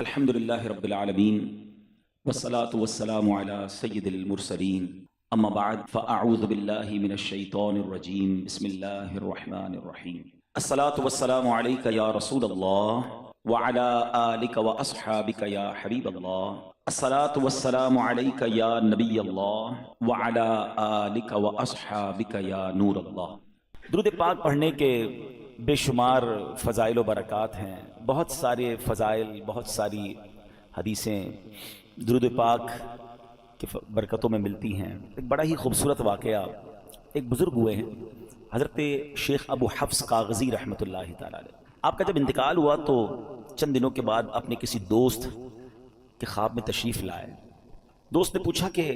الحمدللہ رب العالمین والصلاة والسلام علی سید المرسلین اما بعد فاعوذ باللہ من الشیطان الرجیم بسم اللہ الرحمن الرحیم الصلاة والسلام علیک یا رسول اللہ وعلی آلک واصحابک یا حبیب اللہ الصلاة والسلام علیک یا نبی اللہ وعلی آلک واصحابک یا نور اللہ۔ درود پاک پڑھنے کے بے شمار فضائل و برکات ہیں، بہت سارے فضائل، بہت ساری حدیثیں درود پاک کی برکتوں میں ملتی ہیں۔ ایک بڑا ہی خوبصورت واقعہ، ایک بزرگ ہوئے ہیں حضرت شیخ ابو حفص کاغذی رحمۃ اللہ تعالی علیہ۔ آپ کا جب انتقال ہوا تو چند دنوں کے بعد اپنے کسی دوست کے خواب میں تشریف لائے۔ دوست نے پوچھا کہ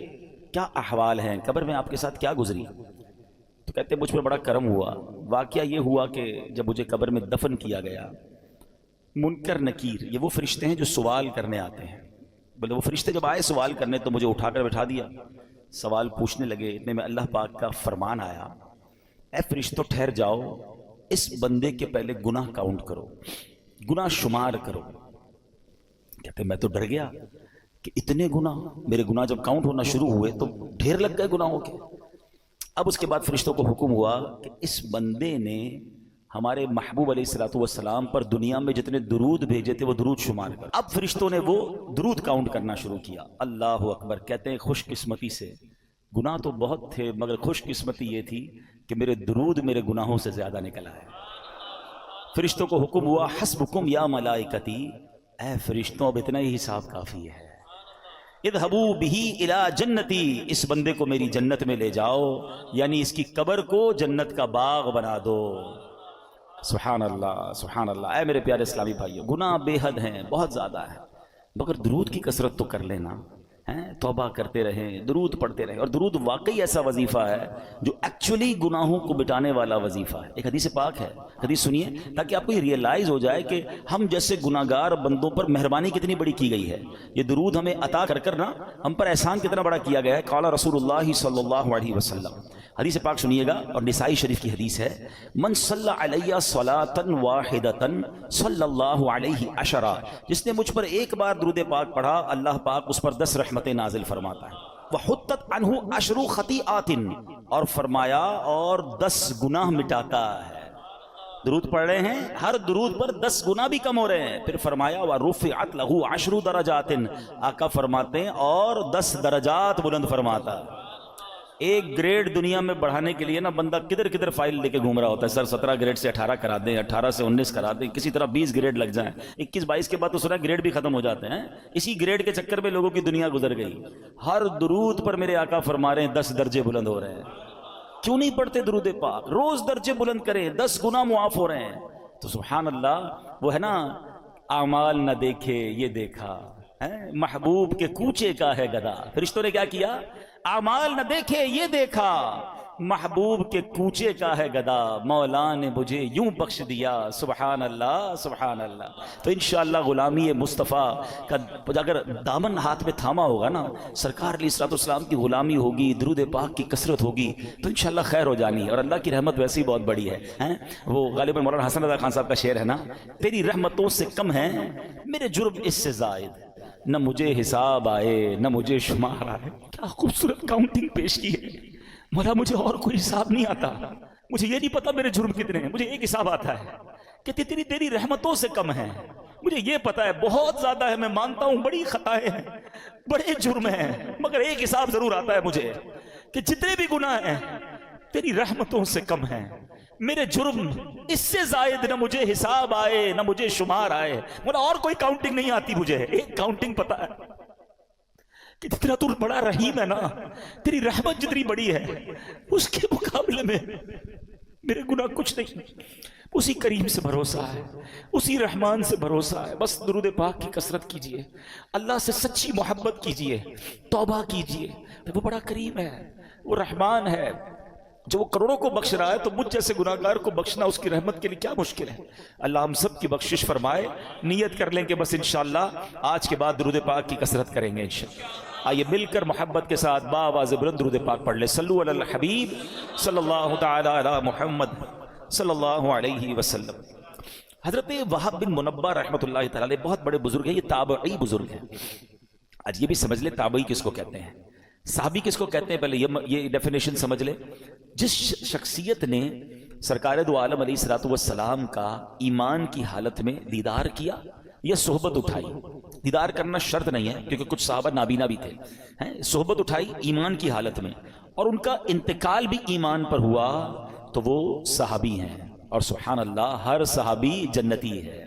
کیا احوال ہیں، قبر میں آپ کے ساتھ کیا گزری؟ تو کہتے ہیں مجھ پر بڑا کرم ہوا۔ واقعہ یہ ہوا کہ جب مجھے قبر میں دفن کیا گیا، منکر نکیر یہ وہ فرشتے ہیں جو سوال کرنے آتے ہیں، بولے وہ فرشتے جب آئے سوال کرنے تو مجھے اٹھا کر بٹھا دیا، سوال پوچھنے لگے۔ اتنے میں اللہ پاک کا فرمان آیا، اے فرشتوں ٹھہر جاؤ، اس بندے کے پہلے گناہ کاؤنٹ کرو، گناہ شمار کرو۔ کہتے میں تو ڈر گیا کہ اتنے گناہ، میرے گناہ جب کاؤنٹ ہونا شروع ہوئے تو ڈھیر لگ گئے گناہوں کے۔ اب اس کے بعد فرشتوں کو حکم ہوا کہ اس بندے نے ہمارے محبوب علیہ الصلوۃ والسلام پر دنیا میں جتنے درود بھیجے تھے وہ درود شمار کر۔ اب فرشتوں نے وہ درود کاؤنٹ کرنا شروع کیا۔ اللہ اکبر۔ کہتے ہیں خوش قسمتی سے، گناہ تو بہت تھے مگر خوش قسمتی یہ تھی کہ میرے درود میرے گناہوں سے زیادہ نکل آئے۔ فرشتوں کو حکم ہوا حسبکم یا ملائکتی، اے فرشتوں اب اتنا ہی حساب کافی ہے، اذهبوا به الى جنتی، اس بندے کو میری جنت میں لے جاؤ، یعنی اس کی قبر کو جنت کا باغ بنا دو۔ سبحان اللہ سبحان اللہ۔ اے میرے پیارے اسلامی بھائیو، گناہ بے حد ہیں، بہت زیادہ ہے، مگر درود کی کثرت تو کر لینا، توبہ کرتے رہیں، درود پڑھتے رہیں۔ اور درود واقعی ایسا وظیفہ ہے جو ایکچولی گناہوں کو مٹانے والا وظیفہ ہے۔ ایک حدیث پاک ہے، حدیث سنیے تاکہ آپ کو یہ ریئلائز ہو جائے کہ ہم جیسے گناہگار بندوں پر مہربانی کتنی بڑی کی گئی ہے۔ یہ درود ہمیں عطا کر کر نا ہم پر احسان کتنا بڑا کیا گیا ہے۔ قال رسول اللہ صلی اللہ علیہ وسلم، حدیث پاک سنیے گا، اور نسائی شریف کی حدیث ہے، من صلی علیہ صلاۃ واحدۃ صلی اللہ علیہ عشرہ، جس نے مجھ پر ایک بار درود پاک پڑھا اللہ پاک اس پر 10 رحمتیں نازل فرماتا ہے۔ وحطت عنہ 10 خطیئات، اور فرمایا اور 10 گناہ مٹاتا ہے۔ درود پڑھ رہے ہیں، ہر درود پر 10 گناہ بھی کم ہو رہے ہیں۔ پھر فرمایا وَرُفِعَتْ لَهُ 10 درجات، آقا فرماتے ہیں اور 10 درجات بلند فرماتا۔ ایک گریڈ دنیا میں بڑھانے کے لیے نا بندہ کدھر کدھر فائل لے کے گھوم رہا ہوتا ہے، سر 17 گریڈ سے 18 کرا دیں، 18 سے 19 کرا دیں، کسی طرح 20 گریڈ لگ جائیں، 21 22 کے بعد تو سنا گریڈ بھی ختم ہو جاتے ہیں۔ اسی گریڈ کے چکر میں لوگوں کی دنیا گزر گئی۔ ہر درود پر میرے آقا فرما رہے ہیں 10 درجے بلند ہو رہے ہیں۔ کیوں نہیں پڑھتے درود پاک؟ روز درجے بلند کریں، 10 گناہ معاف ہو رہے ہیں۔ تو سبحان اللہ، وہ ہے نا اعمال نہ دیکھے یہ دیکھا، محبوب کے کوچے کا ہے گدا۔ فرشتوں نے کیا کیا؟ اعمال نہ دیکھے یہ دیکھا، محبوب کے کوچے کا ہے گدا، مولا نے مجھے یوں بخش دیا۔ سبحان اللہ سبحان اللہ۔ تو انشاءاللہ غلامی مصطفیٰ کا اگر دامن ہاتھ میں تھاما ہوگا نا، سرکار علیہ الصلوۃ والسلام کی غلامی ہوگی، درود پاک کی کثرت ہوگی، تو انشاءاللہ خیر ہو جانی ہے۔ اور اللہ کی رحمت ویسے ہی بہت بڑی ہے۔ وہ غالباً مولانا حسن رضا خان صاحب کا شعر ہے نا، تیری رحمتوں سے کم ہیں میرے جرم اس سے زائد، نہ مجھے حساب آئے نہ مجھے شمار آئے۔ کیا خوبصورت کاؤنٹنگ پیش کی ہے۔ مولا مجھے اور کوئی حساب نہیں آتا، مجھے یہ نہیں پتا میرے جرم کتنے ہیں، مجھے ایک حساب آتا ہے کہ تیری رحمتوں سے کم ہیں۔ مجھے یہ پتا ہے بہت زیادہ ہے، میں مانتا ہوں بڑی خطائیں ہیں، بڑے جرم ہیں، مگر ایک حساب ضرور آتا ہے مجھے کہ جتنے بھی گناہ ہیں تیری رحمتوں سے کم ہیں، میرے جرم اس سے زائد نہ مجھے حساب آئے نہ مجھے شمار آئے۔ مولا اور کوئی کاؤنٹنگ نہیں آتی مجھے، ایک کاؤنٹنگ پتا ہے کہ جتنا تو بڑا رحیم ہے نا، تیری رحمت جتنی بڑی ہے اس کے مقابلے میں میرے گناہ کچھ نہیں۔ اسی کریم سے بھروسہ ہے، اسی رحمان سے بھروسہ ہے۔ بس درود پاک کی کثرت کیجئے، اللہ سے سچی محبت کیجئے، توبہ کیجئے۔ وہ بڑا کریم ہے، وہ رحمان ہے، جو وہ کروڑوں کو بخش رہا ہے تو مجھ جیسے گناہگار کو بخشنا اس کی رحمت کے لیے کیا مشکل ہے۔ اللہ ہم سب کی بخشش فرمائے۔ نیت کر لیں کہ بس انشاءاللہ آج کے بعد درود پاک کی کثرت کریں گے انشاءاللہ۔ آئیے مل کر محبت کے ساتھ باآواز بلند درود پاک پڑھ لیں۔ صلو علی الحبیب صلی اللہ تعالی علی محمد صلی اللہ علیہ وسلم۔ حضرت وہب بن منبہ رحمۃ اللہ تعالی بہت بڑے بزرگ ہیں، یہ تابعی بزرگ ہیں. آج یہ بھی سمجھ لے تابعی کس کو کہتے ہیں، صحابی کس کو کہتے ہیں. پہلے یہ ڈیفینیشن سمجھ لے. جس شخصیت نے سرکار دو عالم علیہ الصلوۃ والسلام کا ایمان کی حالت میں دیدار کیا یا صحبت اٹھائی. دیدار کرنا شرط نہیں ہے کیونکہ کچھ صحابہ نابینا بھی تھے. صحبت اٹھائی ایمان کی حالت میں اور ان کا انتقال بھی ایمان پر ہوا تو وہ صحابی ہیں. اور سبحان اللہ ہر صحابی جنتی ہے،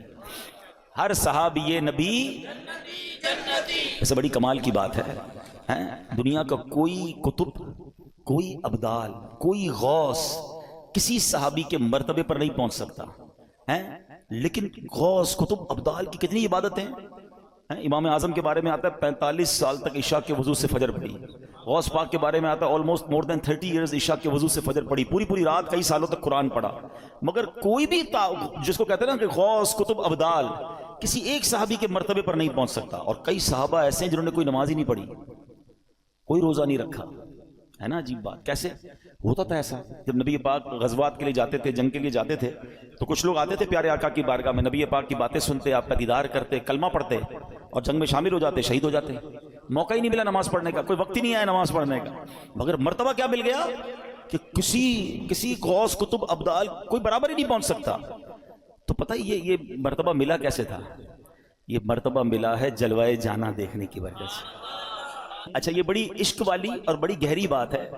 ہر صحابی نبی جنتی. ایسے بڑی کمال کی بات ہے، دنیا کا کوئی کتب، کوئی ابدال، کوئی غوث کسی صحابی کے مرتبے پر نہیں پہنچ سکتا ہے. لیکن غوث کتب ابدال کی کتنی عبادتیں ہیں. امام اعظم کے بارے میں آتا ہے 45 سال تک عشاء کے وضو سے فجر پڑھی. غوث پاک کے بارے میں آتا ہے آلموسٹ مور دین 30 ایئرز عشاء کے وضو سے فجر پڑھی، پوری رات کئی سالوں تک قرآن پڑھا. مگر کوئی بھی جس کو کہتے ہیں نا کہ غوث کتب ابدال کسی ایک صحابی کے مرتبے پر نہیں پہنچ سکتا. اور کئی صحابہ ایسے ہیں جنہوں نے کوئی نماز ہی نہیں پڑھی، کوئی روزہ نہیں رکھا. ہے نا عجیب بات. کیسے ہوتا تھا ایسا؟ جب نبی پاک غزوات کے لیے جاتے تھے، جنگ کے لیے جاتے تھے، تو کچھ لوگ آتے تھے پیارے آقا کی بارگاہ میں، نبی پاک کی باتیں سنتے، آپ کا دیدار کرتے، کلمہ پڑھتے اور جنگ میں شامل ہو جاتے، شہید ہو جاتے. موقع ہی نہیں ملا نماز پڑھنے کا، کوئی وقت ہی نہیں آیا نماز پڑھنے کا. مگر مرتبہ کیا مل گیا کہ کسی غوث کتب ابدال کوئی برابر ہی نہیں پہنچ سکتا. تو پتہ یہ مرتبہ ملا کیسے تھا؟ یہ مرتبہ ملا ہے جلوائے جانا دیکھنے کی وجہ سے. اچھا یہ بڑی عشق والی اور بڑی گہری بات ہے،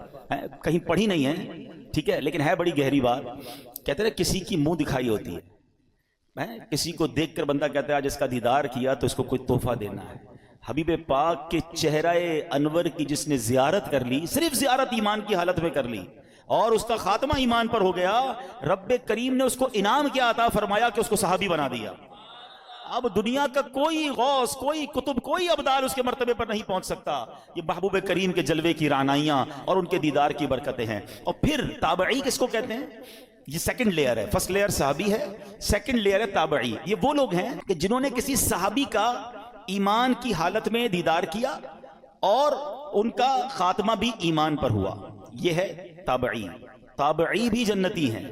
کہیں پڑھی نہیں ہے ٹھیک ہے، لیکن ہے بڑی گہری بات. کہتے ہیں کسی کی منہ دکھائی ہوتی ہے، کسی کو دیکھ کر بندہ کہتا ہے آج اس کا دیدار کیا تو اس کو کوئی تحفہ دینا ہے. حبیب پاک کے چہرہ انور کی جس نے زیارت کر لی، صرف زیارت ایمان کی حالت میں کر لی اور اس کا خاتمہ ایمان پر ہو گیا، رب کریم نے اس کو انعام کیا عطا فرمایا کہ اس کو صحابی بنا دیا. اب دنیا کا کوئی غوث، کوئی کتب، کوئی ابدال اس کے مرتبے پر نہیں پہنچ سکتا. یہ محبوب کریم کے جلوے کی رعنائیاں اور ان کے دیدار کی برکتیں ہیں. اور پھر تابعی کس کو کہتے ہیں؟ یہ سیکنڈ لیئر ہے. فرسٹ لیئر صحابی ہے، سیکنڈ لیئر ہے تابعی. یہ وہ لوگ ہیں کہ جنہوں نے کسی صحابی کا ایمان کی حالت میں دیدار کیا اور ان کا خاتمہ بھی ایمان پر ہوا. یہ ہے تابعی. تابعی بھی جنتی ہیں.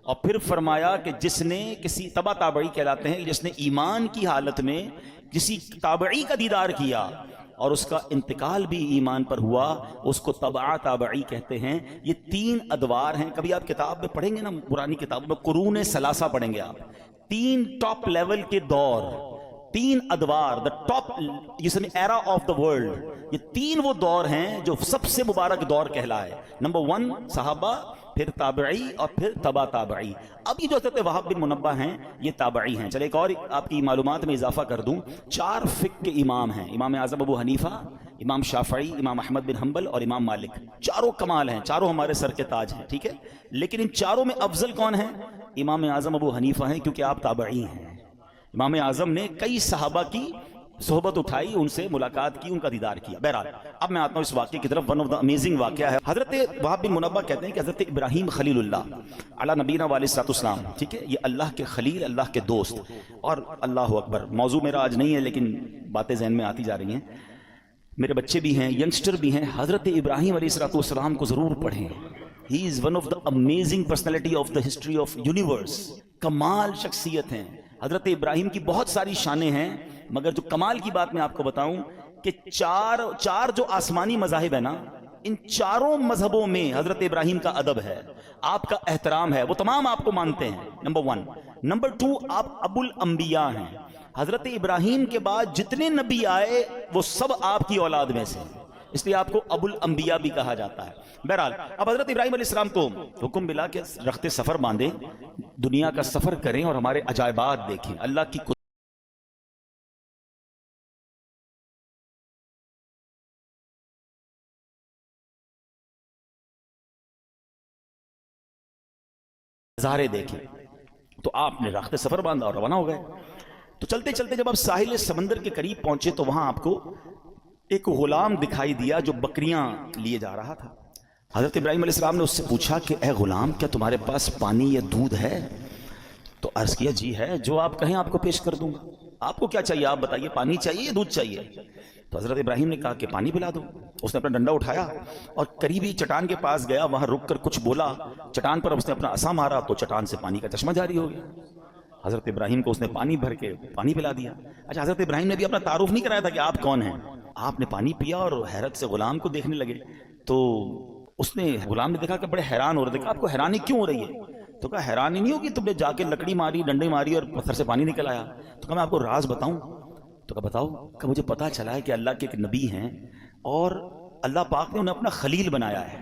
اور پھر فرمایا کہ جس نے کسی تبع تابعی کہلاتے ہیں، جس نے ایمان کی حالت میں کسی تابعی کا دیدار کیا اور اس کا انتقال بھی ایمان پر ہوا، اس کو تبع تابعی کہتے ہیں. یہ 3 ادوار ہیں. کبھی آپ کتاب میں پڑھیں گے نا، پرانی کتابوں میں قرون ثلاثہ پڑھیں گے آپ. 3 ٹاپ لیول کے دور، 3 ادوار، the top era of the world. یہ 3 وہ دور ہیں جو سب سے مبارک دور کہلائے. نمبر 1 صحابہ، پھر تابعی اور پھر تبع تابعی. اب یہ جو حضرت وہب بن منبہ ہیں یہ تابعی ہیں. چلے ایک اور آپ کی معلومات میں اضافہ کر دوں. 4 فقہ کے امام ہیں، امام اعظم ابو حنیفہ، امام شافعی، امام احمد بن حنبل اور امام مالک. چاروں کمال ہیں، چاروں ہمارے سر کے تاج ہیں ٹھیک ہے. لیکن ان چاروں میں افضل کون ہیں؟ امام اعظم ابو حنیفہ ہیں، کیونکہ آپ تابعی ہیں. امام اعظم نے کئی صحابہ کی صحبت اٹھائی، ان سے ملاقات کی، ان کا دیدار کیا. بہرحال اب میں آتا ہوں اس واقعے کی طرف. ون آف دا امیزنگ واقعہ ہے. حضرت وہب بن منبہ کہتے ہیں کہ حضرت ابراہیم خلیل اللہ علی نبینا علیہ الصلوۃ والسلام ٹھیک ہے، یہ اللہ کے خلیل، اللہ کے دوست. اور اللہ اکبر، موضوع میرا آج نہیں ہے لیکن باتیں ذہن میں آتی جا رہی ہیں. میرے بچے بھی ہیں، ینگسٹر بھی ہیں. حضرت ابراہیم علیہ الصلوۃ والسلام کو ضرور پڑھیں. He is one of the amazing personality of the history of universe. کمال شخصیت ہیں. حضرت ابراہیم کی بہت ساری شانیں ہیں، مگر جو کمال کی بات میں آپ کو بتاؤں کہ چار جو آسمانی مذاہب ہیں نا، ان چاروں مذہبوں میں حضرت ابراہیم کا ادب ہے، آپ کا احترام ہے، وہ تمام آپ کو مانتے ہیں. نمبر 1. نمبر 2، آپ ابو الانبیاء ہیں. حضرت ابراہیم کے بعد جتنے نبی آئے وہ سب آپ کی اولاد میں سے، اس لیے آپ کو ابو الانبیاء بھی کہا جاتا ہے. بہرحال اب حضرت ابراہیم علیہ السلام کو حکم ملا کہ رخت سفر باندھیں، دنیا کا سفر کریں اور ہمارے عجائبات دیکھیں. اللہ کی نظارے دیکھیں. تو آپ نے رخت سفر باندھا اور روانہ ہو گئے. تو چلتے چلتے جب آپ ساحل سمندر کے قریب پہنچے تو وہاں آپ کو ایک غلام دکھائی دیا جو بکریاں لیے جا رہا تھا. حضرت ابراہیم علیہ السلام نے اس سے پوچھا کہ اے غلام، کیا تمہارے پاس پانی یا دودھ ہے؟ تو عرض کیا جی ہے، جو آپ کہیں آپ کو پیش کر دوں گا. آپ کو کیا چاہیے آپ بتائیے، پانی چاہیے یا دودھ چاہیے؟ تو حضرت ابراہیم نے کہا کہ پانی پلا دو. اس نے اپنا ڈنڈا اٹھایا اور قریبی چٹان کے پاس گیا، وہاں رک کر کچھ بولا. چٹان پر اس نے اپنا عصا مارا تو چٹان سے پانی کا چشمہ جاری ہو گیا. حضرت ابراہیم کو اس نے پانی بھر کے پانی پلا دیا. اچھا حضرت ابراہیم نے بھی اپنا تعارف نہیں کرایا تھا کہ آپ کون ہیں. آپ نے پانی پیا اور حیرت سے غلام کو دیکھنے لگے. تو اس نے غلام نے دیکھا کہ بڑے حیران ہو رہے تھے. آپ کو حیرانی کیوں ہو رہی ہے؟ تو کہا حیرانی نہیں ہوگی، تم نے جا کے لکڑی ماری، ڈنڈے ماری اور پتھر سے پانی نکل آیا. تو کہا میں آپ کو راز بتاؤں. تو کہا بتاؤ. کہ مجھے پتا چلا ہے کہ اللہ کے ایک نبی ہیں اور اللہ پاک نے انہیں اپنا خلیل بنایا ہے،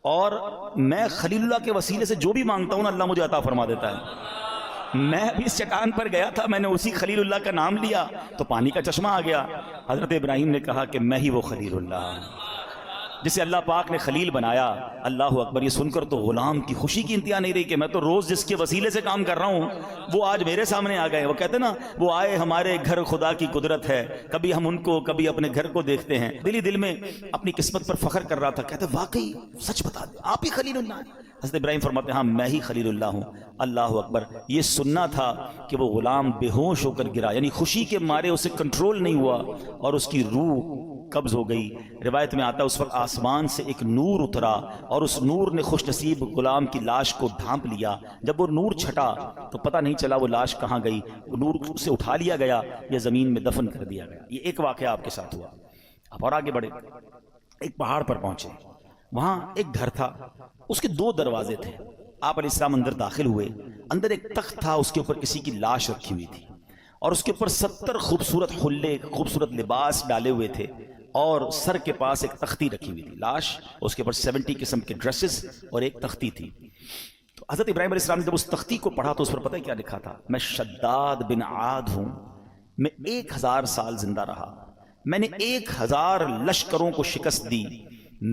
اور میں خلیل اللہ کے وسیلے سے جو بھی مانگتا ہوں نا اللہ مجھے عطا فرما دیتا ہے. میں ابھی اس چٹان پر گیا تھا، میں نے اسی خلیل اللہ کا نام لیا تو پانی کا چشمہ آ گیا. حضرت ابراہیم نے کہا کہ میں ہی وہ خلیل اللہ ہوں جسے اللہ پاک نے خلیل بنایا. اللہ اکبر. یہ سن کر تو غلام کی خوشی کی انتہا نہیں رہی کہ میں تو روز جس کے وسیلے سے کام کر رہا ہوں وہ آج میرے سامنے آ گئے. وہ کہتے نا وہ آئے ہمارے گھر خدا کی قدرت ہے، کبھی ہم ان کو کبھی اپنے گھر کو دیکھتے ہیں. دل ہی دل میں اپنی قسمت پر فخر کر رہا تھا. کہتے واقعی سچ بتا دیں آپ ہی خلیل اللہ ہیں. حضرت ابراہیم فرماتے ہیں ہاں میں ہی خلیل اللہ ہوں. اللہ اکبر. یہ سننا تھا کہ وہ غلام بے ہوش ہو کر گرا، یعنی خوشی کے مارے اسے کنٹرول نہیں ہوا اور اس کی روح قبض ہو گئی. روایت میں آتا ہے اس وقت آسمان سے ایک نور اترا اور اس نور نے خوش نصیب غلام کی لاش کو ڈھانپ لیا. جب وہ نور چھٹا تو پتہ نہیں چلا وہ لاش کہاں گئی. وہ نور سے اٹھا لیا گیا یا زمین میں دفن کر دیا گیا. یہ ایک واقعہ آپ کے ساتھ ہوا. آپ اور آگے بڑھے. ایک پہاڑ پر پہنچے، وہاں ایک گھر تھا، اس کے 2 دروازے تھے. آپ علیہ السلام اندر داخل ہوئے. اندر ایک تخت تھا، اس کے اوپر کسی کی لاش رکھی ہوئی تھی اور اس کے اوپر 70 خوبصورت حلے، خوبصورت لباس ڈالے ہوئے تھے اور سر کے پاس ایک تختی رکھی ہوئی تھی. لاش، اس کے اوپر 70 قسم کے ڈریسز اور ایک تختی تھی. تو حضرت ابراہیم علیہ السلام نے جب اس تختی کو پڑھا تو اس پر پتہ ہے کیا لکھا تھا؟ میں شداد بن عاد ہوں، میں 1000 سال زندہ رہا، میں نے 1000 لشکروں کو شکست دی،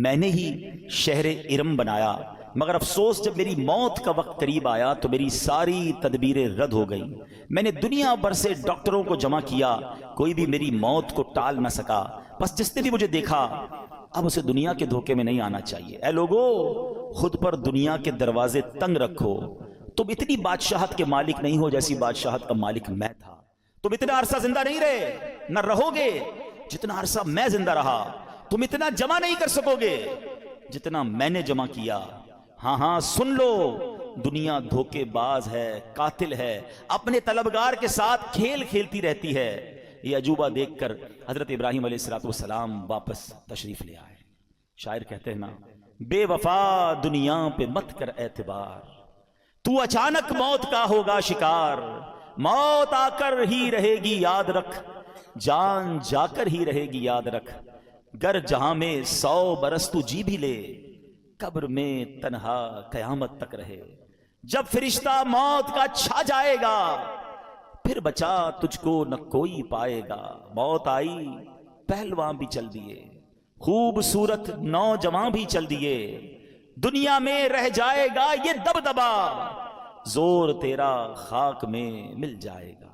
میں نے ہی شہر ارم بنایا، مگر افسوس جب میری موت کا وقت قریب آیا تو میری ساری تدبیریں رد ہو گئی. میں نے دنیا بھر سے ڈاکٹروں کو جمع کیا، کوئی بھی میری موت کو ٹال نہ سکا. بس جس نے بھی مجھے دیکھا اب اسے دنیا کے دھوکے میں نہیں آنا چاہیے. اے لوگو، خود پر دنیا کے دروازے تنگ رکھو. تم اتنی بادشاہت کے مالک نہیں ہو جیسی بادشاہت کا مالک میں تھا. تم اتنا عرصہ زندہ نہیں رہے، نہ رہو گے جتنا عرصہ میں زندہ رہا. تم اتنا جمع نہیں کر سکو گے جتنا میں نے جمع کیا. ہاں ہاں سن لو، دنیا دھوکے باز ہے، قاتل ہے، اپنے طلبگار کے ساتھ کھیل کھیلتی رہتی ہے. یہ عجوبہ دیکھ کر حضرت ابراہیم علیہ السلام واپس تشریف لے آئے. شاعر کہتے ہیں نا، بے وفا دنیا پہ مت کر اعتبار، تو اچانک موت کا ہوگا شکار. موت آ کر ہی رہے گی یاد رکھ، جان جا کر ہی رہے گی یاد رکھ. گر جہاں میں 100 برس تو جی بھی لے، قبر میں تنہا قیامت تک رہے. جب فرشتہ موت کا چھا جائے گا پھر بچا تجھ کو نہ کوئی پائے گا. موت آئی پہلوان بھی چل دیے، خوبصورت نوجوان بھی چل دیے. دنیا میں رہ جائے گا یہ دبدبا، زور تیرا خاک میں مل جائے گا.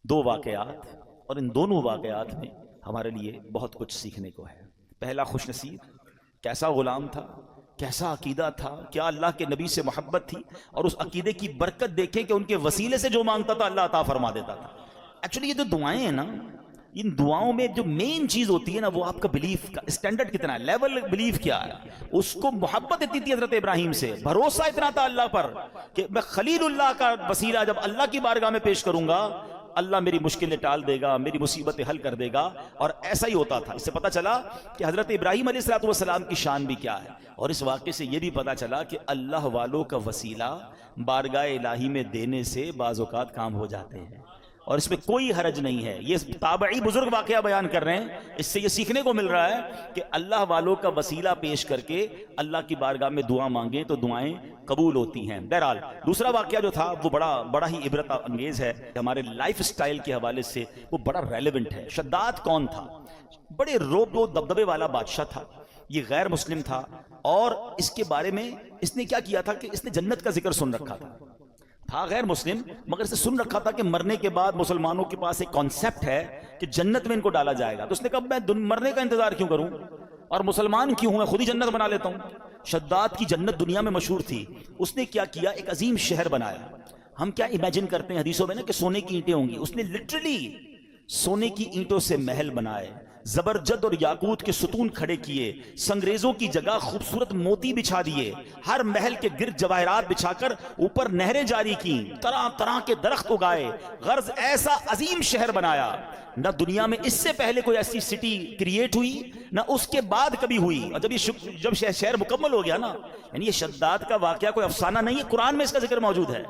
2 واقعات اور ان دونوں واقعات میں ہمارے لیے بہت کچھ سیکھنے کو ہے. پہلا خوش نصیب، کیسا غلام تھا، کیسا عقیدہ تھا، کیا اللہ کے نبی سے محبت تھی، اور اس عقیدے کی برکت دیکھیں کہ ان کے وسیلے سے جو مانگتا تھا اللہ عطا فرما دیتا تھا. ایکچولی یہ جو دعائیں ہیں نا، ان دعاؤں میں جو مین چیز ہوتی ہے نا وہ آپ کا بلیف کا اسٹینڈرڈ کتنا ہے، لیول بلیف کیا ہے. اس کو محبت اتنی تھی حضرت ابراہیم سے، بھروسہ اتنا تھا اللہ پر کہ میں خلیل اللہ کا وسیلہ جب اللہ کی بارگاہ میں پیش کروں گا اللہ میری مشکلیں ٹال دے گا، میری مصیبتیں حل کر دے گا. اور ایسا ہی ہوتا تھا. اس سے پتہ چلا کہ حضرت ابراہیم علیہ السلام کی شان بھی کیا ہے. اور اس واقعے سے یہ بھی پتہ چلا کہ اللہ والوں کا وسیلہ بارگاہ الہی میں دینے سے بعض اوقات کام ہو جاتے ہیں اور اس میں کوئی حرج نہیں ہے. یہ تابعی بزرگ واقعہ بیان کر رہے ہیں، اس سے یہ سیکھنے کو مل رہا ہے کہ اللہ والوں کا وسیلہ پیش کر کے اللہ کی بارگاہ میں دعا مانگیں تو دعائیں قبول ہوتی ہیں. بہرحال دوسرا واقعہ جو تھا وہ بڑا ہی عبرت انگیز ہے، ہمارے لائف سٹائل کے حوالے سے وہ بڑا ریلیونٹ ہے. شداد کون تھا؟ بڑے روب و دبدبے والا بادشاہ تھا. یہ غیر مسلم تھا اور اس کے بارے میں اس نے کیا کیا تھا کہ اس نے جنت کا ذکر سن رکھا تھا غیر مسلم، مگر اسے سن رکھا تھا کہ مرنے کے بعد مسلمانوں کے پاس ایک کانسیپٹ ہے کہ جنت میں ان کو ڈالا جائے گا. تو اس نے کہا میں مرنے کا انتظار کیوں کروں اور مسلمان کیوں ہوں، میں خود ہی جنت بنا لیتا ہوں. شداد کی جنت دنیا میں مشہور تھی. اس نے کیا کیا، ایک عظیم شہر بنایا. ہم کیا امیجن کرتے ہیں حدیثوں میں نا کہ سونے کی اینٹیں ہوں گی، اس نے لٹرلی سونے کی اینٹوں سے محل بنائے، زبرجد اور یاقوت کے ستون کھڑے کیے، سنگریزوں کی جگہ خوبصورت موتی بچھا دیے، ہر محل کے گرد جواہرات بچھا کر اوپر نہریں جاری کی، طرح طرح کے درخت اگائے، غرض ایسا عظیم شہر بنایا نہ دنیا میں اس سے پہلے کوئی ایسی سٹی کریٹ ہوئی نہ اس کے بعد کبھی ہوئی۔ اور جب شہر مکمل ہو گیا نا، یعنی یہ شداد کا واقعہ کوئی افسانہ نہیں ہے، قرآن میں اس کا ذکر موجود ہے۔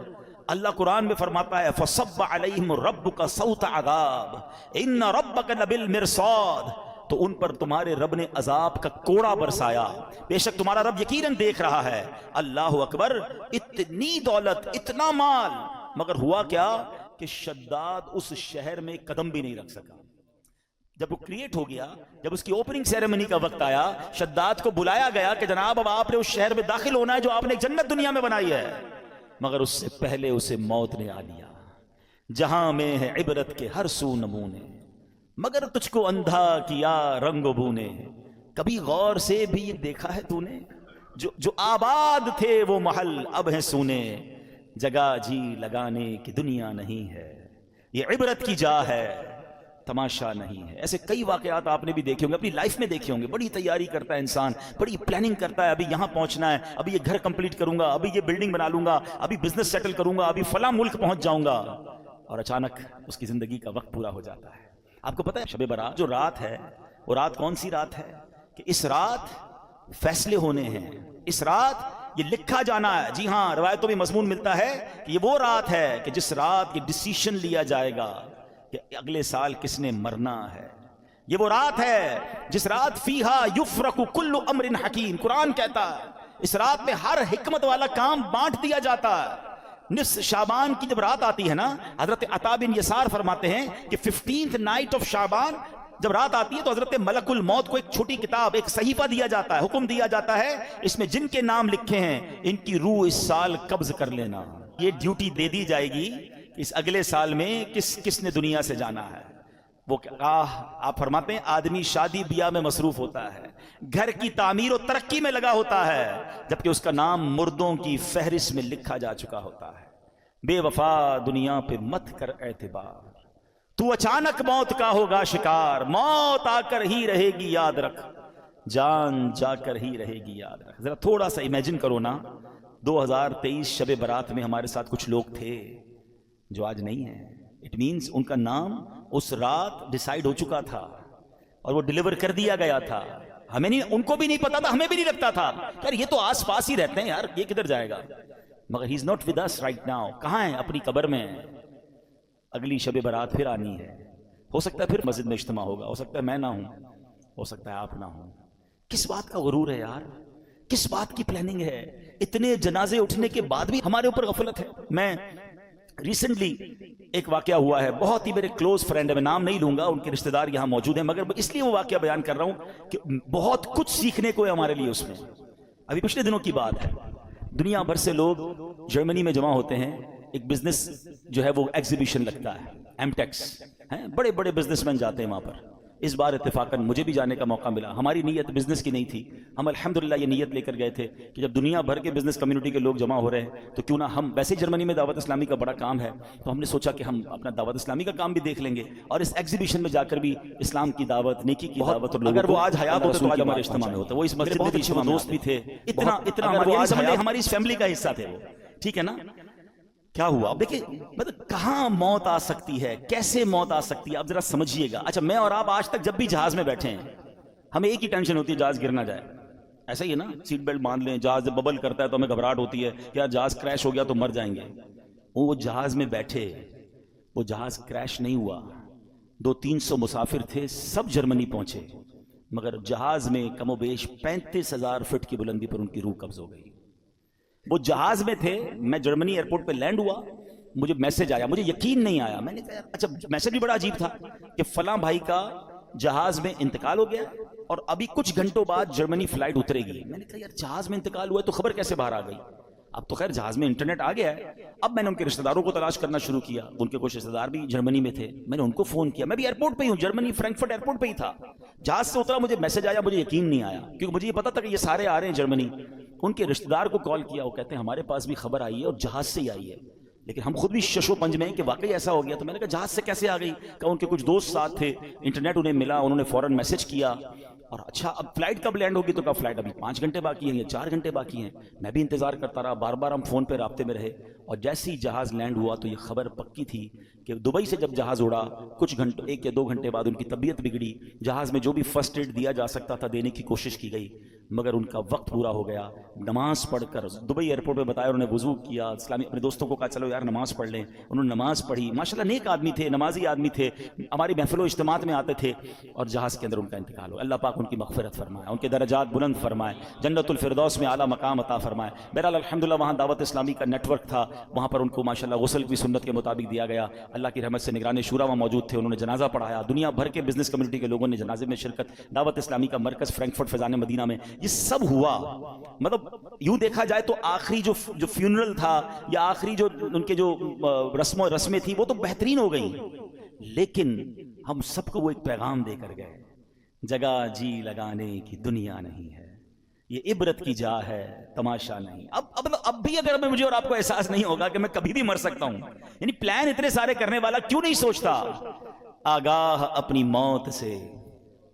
اللہ قرآن میں فرماتا ہے فَصَبَّ عَلَيْهِمْ رَبُّكَ صَوْتَ عَذَابٍ إِنَّ رَبَّكَ لَبِالْمِرْصَادِ، تو ان پر تمہارے رب نے عذاب کا کوڑا برسایا، بے شک تمہارا رب یقیناً دیکھ رہا ہے۔ اللہ اکبر، اتنی دولت، اتنا مال، مگر ہوا کیا کہ شداد اس شہر میں قدم بھی نہیں رکھ سکا۔ جب وہ کریٹ ہو گیا، جب اس کی اوپننگ سیریمنی کا وقت آیا، شداد کو بلایا گیا کہ جناب اب آپ نے اس شہر میں داخل ہونا ہے جو آپ نے ایک جنت دنیا میں بنائی ہے، مگر اس سے پہلے اسے موت نے آ لیا۔ جہاں میں ہے عبرت کے ہر سو نمونے، مگر تجھ کو اندھا کیا رنگ و بو نے، کبھی غور سے بھی یہ دیکھا ہے تو نے، جو آباد تھے وہ محل اب ہیں سونے، جگہ جی لگانے کی دنیا نہیں ہے، یہ عبرت کی جا ہے تماشا نہیں ہے۔ ایسے کئی واقعات آپ نے بھی دیکھے ہوں گے، اپنی لائف میں دیکھے ہوں گے۔ بڑی تیاری کرتا ہے انسان، بڑی پلاننگ کرتا ہے، ابھی یہاں پہنچنا ہے، ابھی یہ گھر کمپلیٹ کروں گا، ابھی یہ بلڈنگ بنا لوں گا، ابھی بزنس سیٹل کروں گا، ابھی فلاں ملک پہنچ جاؤں گا، اور اچانک اس کی زندگی کا وقت پورا ہو جاتا ہے۔ آپ کو پتہ ہے شب برات جو رات ہے، وہ رات کون سی رات ہے کہ اس رات فیصلے ہونے ہیں، اس رات یہ لکھا جانا ہے۔ جی ہاں، روایتوں میں مضمون ملتا ہے کہ یہ وہ رات ہے کہ جس رات یہ ڈیسیشن لیا جائے گا کہ اگلے سال کس نے مرنا ہے۔ یہ وہ رات ہے جس رات فیہا یفرق کل امر حکیم، قرآن کہتا ہے اس رات میں ہر حکمت والا کام بانٹ دیا جاتا ہے۔ نصف شعبان کی جب رات آتی ہے نا، حضرت عطا بن یسار فرماتے ہیں کہ 15th نائٹ آف شعبان جب رات آتی ہے تو حضرت ملک الموت کو ایک چھوٹی کتاب، ایک صحیفہ دیا جاتا ہے، حکم دیا جاتا ہے اس میں جن کے نام لکھے ہیں ان کی روح اس سال قبض کر لینا۔ یہ ڈیوٹی دے دی جائے گی اس اگلے سال میں کس نے دنیا سے جانا ہے۔ وہ آپ فرماتے ہیں آدمی شادی بیاہ میں مصروف ہوتا ہے، گھر کی تعمیر و ترقی میں لگا ہوتا ہے، جبکہ اس کا نام مردوں کی فہرست میں لکھا جا چکا ہوتا ہے۔ بے وفا دنیا پہ مت کر اعتبار، تو اچانک موت کا ہوگا شکار، موت آ کر ہی رہے گی یاد رکھ، جان جا کر ہی رہے گی یاد رکھ۔ ذرا تھوڑا سا امیجن کرو نا، 2023 شب برات میں ہمارے ساتھ کچھ لوگ تھے جو آج نہیں ہیں۔ اٹ مینز ان کا نام اس رات ڈیسائیڈ ہو چکا تھا اور وہ ڈیلیور کر دیا گیا تھا۔ ہمیں نہیں، ان کو بھی نہیں پتا تھا، ہمیں بھی نہیں لگتا تھا یار یہ تو آس پاس ہی رہتے ہیں یار، یہ کدھر جائے گا، مگر he is not with us right now. کہاں ہے؟ اپنی قبر میں۔ اگلی شب برات پھر آنی ہے، ہو سکتا ہے پھر مسجد میں اجتماع ہوگا، ہو سکتا ہے میں نہ ہوں، ہو سکتا ہے آپ نہ ہوں۔ کس بات کا غرور ہے یار، کس بات کی پلاننگ ہے؟ اتنے جنازے اٹھنے کے بعد بھی ہمارے اوپر غفلت ہے۔ میں ریسنٹلی ایک واقعہ ہوا ہے، بہت ہی میرے کلوز فرینڈ ہے، میں نام نہیں لوں گا، ان کے رشتہ دار یہاں موجود ہیں، مگر اس لیے وہ واقعہ بیان کر رہا ہوں کہ بہت کچھ سیکھنے کو ہے ہمارے لیے اس میں۔ ابھی پچھلے دنوں کی بات ہے، دنیا بھر سے لوگ جرمنی میں جمع ہوتے ہیں، ایک بزنس جو ہے وہ ایگزیبیشن لگتا ہے، ایم ٹیکس، بڑے بڑے بزنس مین جاتے ہیں وہاں پر۔ اس بار اتفاقاً مجھے بھی جانے کا موقع ملا۔ ہماری نیت بزنس کی نہیں تھی، ہم الحمدللہ یہ نیت لے کر گئے تھے کہ جب دنیا بھر کے بزنس کمیونٹی کے لوگ جمع ہو رہے ہیں تو کیوں نہ ہم، ویسے جرمنی میں دعوت اسلامی کا بڑا کام ہے، تو ہم نے سوچا کہ ہم اپنا دعوت اسلامی کا کام بھی دیکھ لیں گے اور اس ایگزیبیشن میں جا کر بھی اسلام کی دعوت، نیکی کی دعوت، اور اگر وہ آج حیات ہوتے تو آج ہمارے اجتماع میں ہوتا۔ وہ اس مسجد میں بھی دوست بھی تھے، اتنا ہماری اس فیملی کا حصہ تھے وہ، ٹھیک ہے نا۔ کیا ہوا؟ اب دیکھیں مطلب کہاں موت آ سکتی ہے، کیسے موت آ سکتی ہے، آپ ذرا سمجھیے گا۔ اچھا میں اور آپ آج تک جب بھی جہاز میں بیٹھے ہیں ہمیں ایک ہی ٹینشن ہوتی ہے، جہاز گر نہ جائے۔ ایسا ہی ہے نا، سیٹ بیلٹ باندھ لیں، جہاز جب ببل کرتا ہے تو ہمیں گھبراہٹ ہوتی ہے کہ یار جہاز کریش ہو گیا تو مر جائیں گے۔ وہ جہاز میں بیٹھے، وہ جہاز کریش نہیں ہوا، 200-300 مسافر تھے، سب جرمنی پہنچے، مگر جہاز میں کم و بیش 35,000 فٹ کی بلندی پر ان کی روح قبض ہو گئی۔ وہ جہاز میں تھے، میں جرمنی ایئرپورٹ پہ لینڈ ہوا، مجھے میسج آیا، مجھے یقین نہیں آیا، میں نے کہا اچھا میسج بھی بڑا عجیب تھا کہ فلاں بھائی کا جہاز میں انتقال ہو گیا اور ابھی کچھ گھنٹوں بعد جرمنی فلائٹ اترے گی۔ میں نے کہا یار جہاز میں انتقال ہوا ہے تو خبر کیسے باہر آ گئی؟ اب تو خیر جہاز میں انٹرنیٹ آ گیا ہے۔ اب میں نے ان کے رشتہ داروں کو تلاش کرنا شروع کیا، ان کے کچھ رشتہ دار بھی جرمنی میں تھے، میں نے ان کو فون کیا، میں بھی ایئرپورٹ پہ ہی ہوں، جرمنی فرینکفرٹ ایئرپورٹ پہ ہی تھا، جہاز سے اترا، مجھے میسج آیا، مجھے یقین نہیں آیا کیونکہ مجھے یہ پتا تھا کہ یہ سارے آ رہے ہیں جرمنی۔ ان کے رشتہ دار کو کال کیا، وہ کہتے ہیں ہمارے پاس بھی خبر آئی ہے اور جہاز سے ہی آئی ہے، لیکن ہم خود بھی ششو پنج میں ہیں کہ واقعی ایسا ہو گیا. تو میں نے کہا جہاز سے کیسے آ گئی؟ کہ ان کے کچھ دوست ساتھ تھے, انٹرنیٹ انہیں ملا, انہوں نے فوراً میسج کیا. اور اچھا اب فلائٹ کب لینڈ ہوگی؟ تو کب فلائٹ ابھی 5 گھنٹے باقی ہیں یا 4 گھنٹے باقی ہیں. میں بھی انتظار کرتا رہا, بار بار ہم فون پہ رابطے میں رہے. اور جیسے ہی جہاز لینڈ ہوا تو یہ خبر پکی تھی کہ دبئی سے جب جہاز اڑا کچھ گھنٹوں 1 یا 2 گھنٹے بعد ان کی طبیعت بگڑی. جہاز میں جو بھی فرسٹ ایڈ دیا جا سکتا تھا دینے کی کوشش کی گئی, مگر ان کا وقت پورا ہو گیا. نماز پڑھ کر دبئی ایئرپورٹ پہ بتایا, انہوں نے وضو کیا, اسلامی اپنے دوستوں کو کہا چلو یار نماز پڑھ لیں. انہوں نے نماز پڑھی, ماشاءاللہ نیک آدمی تھے, نمازی آدمی تھے, ہماری محفل و اجتماعات میں آتے تھے. اور جہاز کے اندر ان کا انتقال ہو. اللہ پاک ان کی مغفرت فرمائے, ان کے درجات بلند فرمائے, جنت الفردوس میں اعلیٰ مقام عطا فرمائے. بہرحال الحمدللہ وہاں دعوت اسلامی کا نیٹ ورک تھا, وہاں پر ان کو ماشاءاللہ غسل بھی سنت کے مطابق دیا گیا. اللہ کی رحمت سے نگران شورا وہاں موجود تھے, انہوں نے جنازہ پڑھایا. دنیا بھر کے بزنس کمیونٹی کے لوگوں نے جنازے میں شرکت. دعوت اسلامی کا مرکز فرینکفرٹ فیضان مدینہ میں یہ سب ہوا. مطلب یوں دیکھا جائے تو آخری جو فیونرل تھا یا آخری جو ان کے جو رسمیں تھی وہ تو بہترین ہو گئی, لیکن ہم سب کو وہ ایک پیغام دے کر گئے, جگہ جی لگانے کی دنیا نہیں ہے, یہ عبرت کی جا ہے تماشا نہیں. اب بھی اگر مجھے اور آپ کو احساس نہیں ہوگا کہ میں کبھی بھی مر سکتا ہوں, یعنی پلان اتنے سارے کرنے والا کیوں نہیں سوچتا آگاہ اپنی موت سے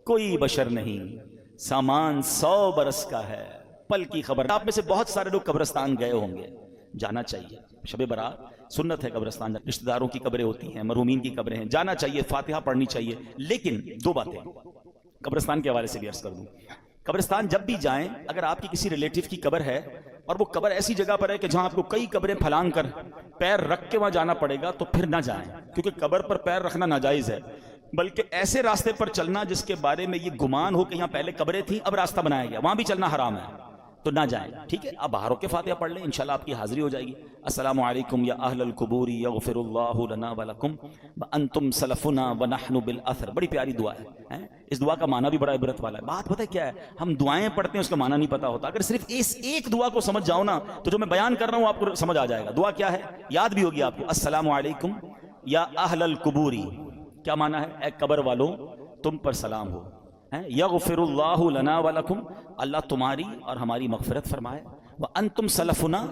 کوئی بشر نہیں, سامان 100 برس کا ہے پل کی خبر. آپ میں سے بہت سارے لوگ قبرستان گئے ہوں گے, جانا چاہیے. شب برات سنت ہے قبرستان, رشتہ داروں کی قبریں ہوتی ہیں, مرحومین کی قبریں ہیں, جانا چاہیے, فاتحہ پڑھنی چاہیے. لیکن 2 باتیں قبرستان کے حوالے سے بھی عرض کر دوں. قبرستان جب بھی جائیں, اگر آپ کی کسی ریلیٹیو کی قبر ہے اور وہ قبر ایسی جگہ پر ہے کہ جہاں آپ کو کئی قبریں پھلانگ کر پیر رکھ کے وہاں جانا پڑے گا, تو پھر نہ جائیں, کیونکہ قبر پر پیر رکھنا ناجائز ہے. بلکہ ایسے راستے پر چلنا جس کے بارے میں یہ گمان ہو کہ یہاں پہلے قبریں تھیں اب راستہ بنایا گیا, وہاں بھی چلنا حرام ہے, تو نہ جائیں. ٹھیک ہے, آپ باہر ہو کے فاتحہ پڑھ لیں, انشاءاللہ آپ کی حاضری ہو جائے گی. السلام علیکم یا اہل القبور یغفر اللہ لنا ولکم وانتم سلفنا ونحن بالاثر. بڑی پیاری دعا ہے, اس دعا کا معنی بھی بڑا عبرت والا ہے. بات پتہ ہے کیا ہے, ہم دعائیں پڑھتے ہیں اس کا معنی نہیں پتا ہوتا. اگر صرف اس ایک دعا کو سمجھ جاؤ نا تو جو میں بیان کر رہا ہوں آپ کو سمجھ آ جائے گا. دعا کیا ہے یاد بھی ہوگی آپ کو. السلام علیکم یا اہل القبور, کیا معنی ہے؟ اے قبر والوں تم پر سلام ہو. یغفر اللہ لنا ولکم, اللہ تمہاری اور ہماری مغفرت فرمائے. وانتم سلفنا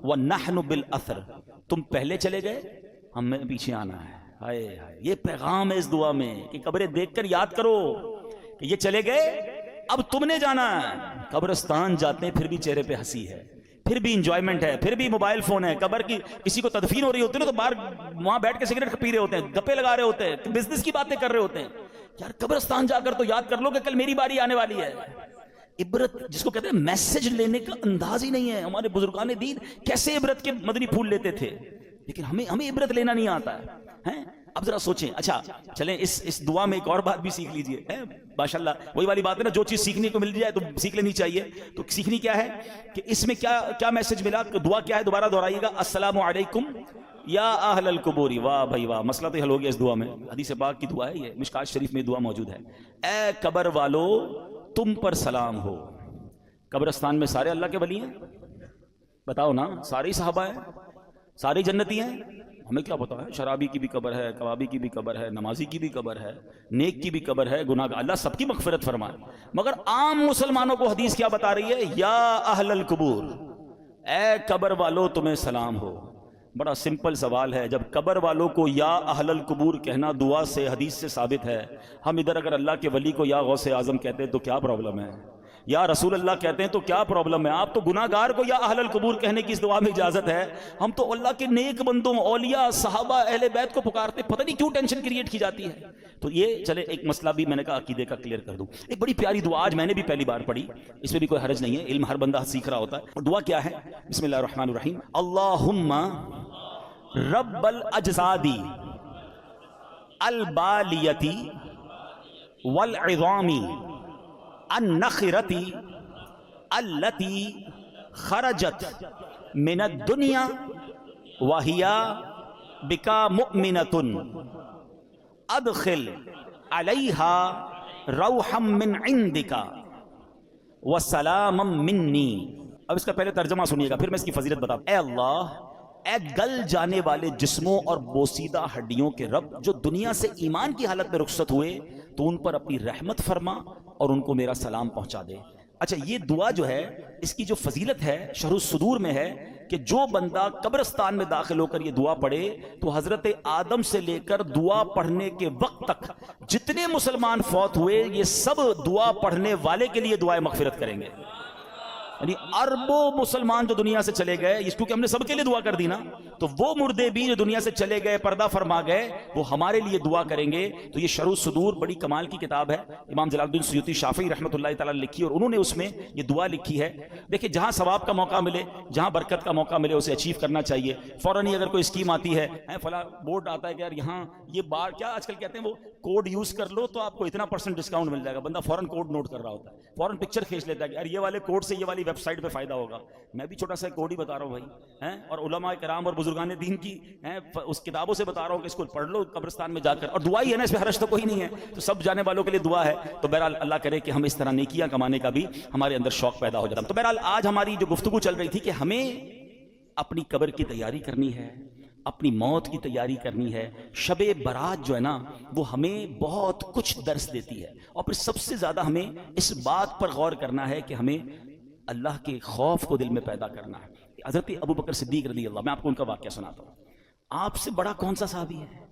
ونحن بالاثر, تم پہلے چلے گئے ہمیں پیچھے آنا ہے. ہائے ہائے, یہ پیغام ہے اس دعا میں کہ قبریں دیکھ کر یاد کرو کہ یہ چلے گئے اب تم نے جانا ہے. قبرستان جاتے ہیں پھر بھی چہرے پہ ہنسی ہے, پھر بھی انجوائمنٹ ہے, پھر بھی موبائل فون ہے. قبر کی کسی کو تدفین ہو رہی ہوتی ہے نا تو باہر وہاں بیٹھ کے سگریٹ پی رہے ہوتے ہیں, گپے لگا رہے ہوتے ہیں, بزنس کی باتیں کر رہے ہوتے ہیں. یار قبرستان جا کر تو یاد کر لو کہ کل میری باری آنے والی ہے. عبرت جس کو کہتے ہیں میسج لینے کا انداز ہی نہیں ہے. ہمارے بزرگان دین کیسے عبرت کے مدنی پھول لیتے تھے, لیکن ہمیں عبرت لینا نہیں آتا ہے. اب ذرا سوچیں. اچھا چلیں اس دعا میں ایک اور بات بھی سیکھ لیجئے. ماشاءاللہ وہی والی بات ہے نا, جو چیز سیکھنے کو مل جائے تو سیکھ لینی چاہیے. تو سیکھنی کیا ہے کہ اس میں کیا میسج ملا, دعا کیا ہے دوبارہ دہرائیے گا. السلام علیکم یا اہل القبور. واہ بھائی واہ, مسئلہ تو حل ہو گیا اس دعا میں. حدیث پاک کی دعا ہے یہ, مشکات شریف میں دعا موجود ہے. اے قبر والو تم پر سلام ہو. قبرستان میں سارے اللہ کے ولی ہیں؟ بتاؤ نا, سارے ہی صحابہ ہیں, سارے جنتی ہیں. ہمیں کیا پتا ہے, شرابی کی بھی قبر ہے, کبابی کی بھی قبر ہے, نمازی کی بھی قبر ہے, نیک کی بھی قبر ہے, گناہ. اللہ سب کی مغفرت فرمائے. مگر عام مسلمانوں کو حدیث کیا بتا رہی ہے؟ یا اہل القبور, اے قبر والو تمہیں سلام ہو. بڑا سمپل سوال ہے, جب قبر والوں کو یا اہل القبور کہنا دعا سے حدیث سے ثابت ہے, ہم ادھر اگر اللہ کے ولی کو یا غوث اعظم کہتے ہیں تو کیا پرابلم ہے, یا رسول اللہ کہتے ہیں تو کیا پرابلم ہے. آپ تو گناہ گار کو یا اہل القبور کہنے کی اس دعا میں اجازت ہے, ہم تو اللہ کے نیک بندوں, اولیاء, صحابہ, اہل بیت کو پکارتے, پتہ نہیں کیوں ٹینشن کریٹ کی جاتی ہے. تو یہ چلے ایک مسئلہ بھی میں نے کہا عقیدے کا کلیئر کر دوں. ایک بڑی پیاری دعا آج میں نے بھی پہلی بار پڑھی, اس میں بھی کوئی حرج نہیں ہے, علم ہر بندہ سیکھ رہا ہوتا ہے. دعا کیا ہے؟ بسم اللہ الرحمن الرحیم. اللہم رب الاجسادی البالیتی والعظامی النخرتی التی خرجت من الدنیا وہی بکا مؤمنۃ ادخل علیہا روحا من عندک وسلاما منی. اب اس کا پہلے ترجمہ سنیے گا پھر میں اس کی فضیلت بتاؤں. اے اللہ, اے گل جانے والے جسموں اور بوسیدہ ہڈیوں کے رب, جو دنیا سے ایمان کی حالت میں رخصت ہوئے تو ان پر اپنی رحمت فرما اور ان کو میرا سلام پہنچا دے. اچھا یہ دعا جو ہے اس کی جو فضیلت ہے شرح الصدور میں ہے کہ جو بندہ قبرستان میں داخل ہو کر یہ دعا پڑھے تو حضرت آدم سے لے کر دعا پڑھنے کے وقت تک جتنے مسلمان فوت ہوئے یہ سب دعا پڑھنے والے کے لیے دعائیں مغفرت کریں گے. یعنی اربوں مسلمان جو دنیا سے چلے گئے، اس کیونکہ ہم نے سب کے لیے دعا کر دی نا، تو وہ مردے بھی جو دنیا سے چلے گئے پردہ فرما گئے وہ ہمارے لیے دعا کریں گے. تو یہ شرح الصدور بڑی کمال کی کتاب ہے، امام جلال الدین سیوطی شافعی رحمۃ اللہ تعالی لکھی، اور انہوں نے اس میں یہ دعا لکھی ہے. دیکھیں جہاں ثواب کا موقع ملے، جہاں برکت کا موقع ملے اسے اچیو کرنا چاہیے. فوراً ہی اگر کوئی اسکیم آتی ہے، فلاں بورڈ آتا ہے کہ یار یہاں یہ بار کیا آج کل کہتے ہیں وہ کوڈ یوز کر لو تو آپ کو اتنا % ڈسکاؤنٹ مل جائے گا، بندہ فوراً کوڈ نوٹ کر رہا ہوتا ہے، فوراً پکچر کھینچ لیتا ہے کہ یار یہ والے کوڈ سے یہ والی ویب سائٹ پہ فائدہ ہوگا. میں بھی چھوٹا سا کوڈ ہی بتا رہا ہوں بھائی، اور علماء کرام اور بزرگان دین کی اس کتابوں سے بتا رہا ہوں کہ اس کو پڑھ لو قبرستان میں جا کر، اور دعا ہی ہے نا، اس میں حرج تو کوئی نہیں ہے، تو سب جانے والوں کے لیے دعا ہے. تو بہرحال اللہ کرے کہ ہم اس طرح نیکیاں کمانے کا بھی ہمارے اندر شوق پیدا ہو جاتا. تو بہرحال آج ہماری جو گفتگو چل رہی تھی کہ ہمیں اپنی قبر کی تیاری کرنی ہے، اپنی موت کی تیاری کرنی ہے. شب برات جو ہے نا وہ ہمیں بہت کچھ درس دیتی ہے، اور پھر سب سے زیادہ ہمیں اس بات پر غور کرنا ہے کہ ہمیں اللہ کے خوف کو دل میں پیدا کرنا ہے. حضرت ابو بکر صدیق رضی اللہ، میں آپ کو ان کا واقعہ سناتا ہوں. آپ سے بڑا کون سا صحابی ہے؟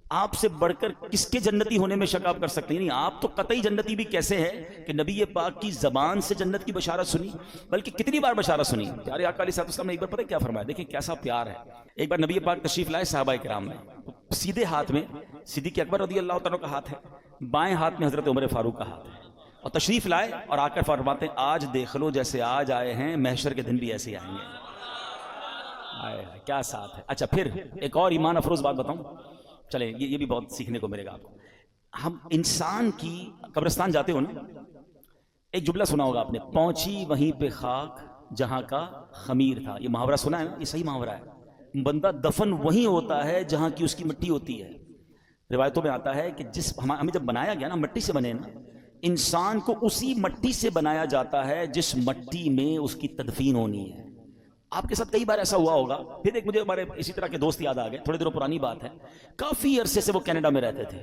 آپ سے بڑھ کر کس کے جنتی ہونے میں شک آپ کر سکتے ہیں؟ آپ تو قطعی جنتی بھی کیسے ہے کہ نبی پاک کی زبان سے جنت کی بشارت سنی، بلکہ کتنی بار بشارت سنی. پیارے آقا علیہ السلام نے ایک بار پتہ کیا فرمایا؟ دیکھیں کیسا پیار ہے. ایک بار نبی پاک تشریف لائے صحابہ کرام میں، سیدھے ہاتھ میں صدیق اکبر رضی اللہ تعالیٰ کا ہاتھ ہے، بائیں ہاتھ میں حضرت عمر فاروق کا ہاتھ ہے، اور تشریف لائے اور آ کر فرماتے ہیں آج دیکھ لو جیسے آج آئے ہیں محشر کے دن بھی ایسے آئیں گے. کیا ساتھ ہے. اچھا پھر ایک اور ایمان افروز بات بتاؤں، چلیں یہ بھی بہت سیکھنے کو ملے گا آپ کو. ہم انسان کی قبرستان جاتے ہو نا، ایک جملہ سنا ہوگا آپ نے، پہنچی وہیں پہ خاک جہاں کا خمیر تھا. یہ محاورہ سنا ہے نا، یہ صحیح محاورہ ہے. بندہ دفن وہیں ہوتا ہے جہاں کی اس کی مٹی ہوتی ہے. روایتوں میں آتا ہے کہ جس ہمیں جب بنایا گیا نا، مٹی سے بنے نا، انسان کو اسی مٹی سے بنایا جاتا ہے جس مٹی میں اس کی تدفین ہونی ہے. آپ کے ساتھ کئی بار ایسا ہوا ہوگا. پھر ایک مجھے ہمارے اسی طرح کے دوست یاد آ گئے، تھوڑے دنوں پرانی بات ہے، کافی عرصے سے وہ کینیڈا میں رہتے تھے،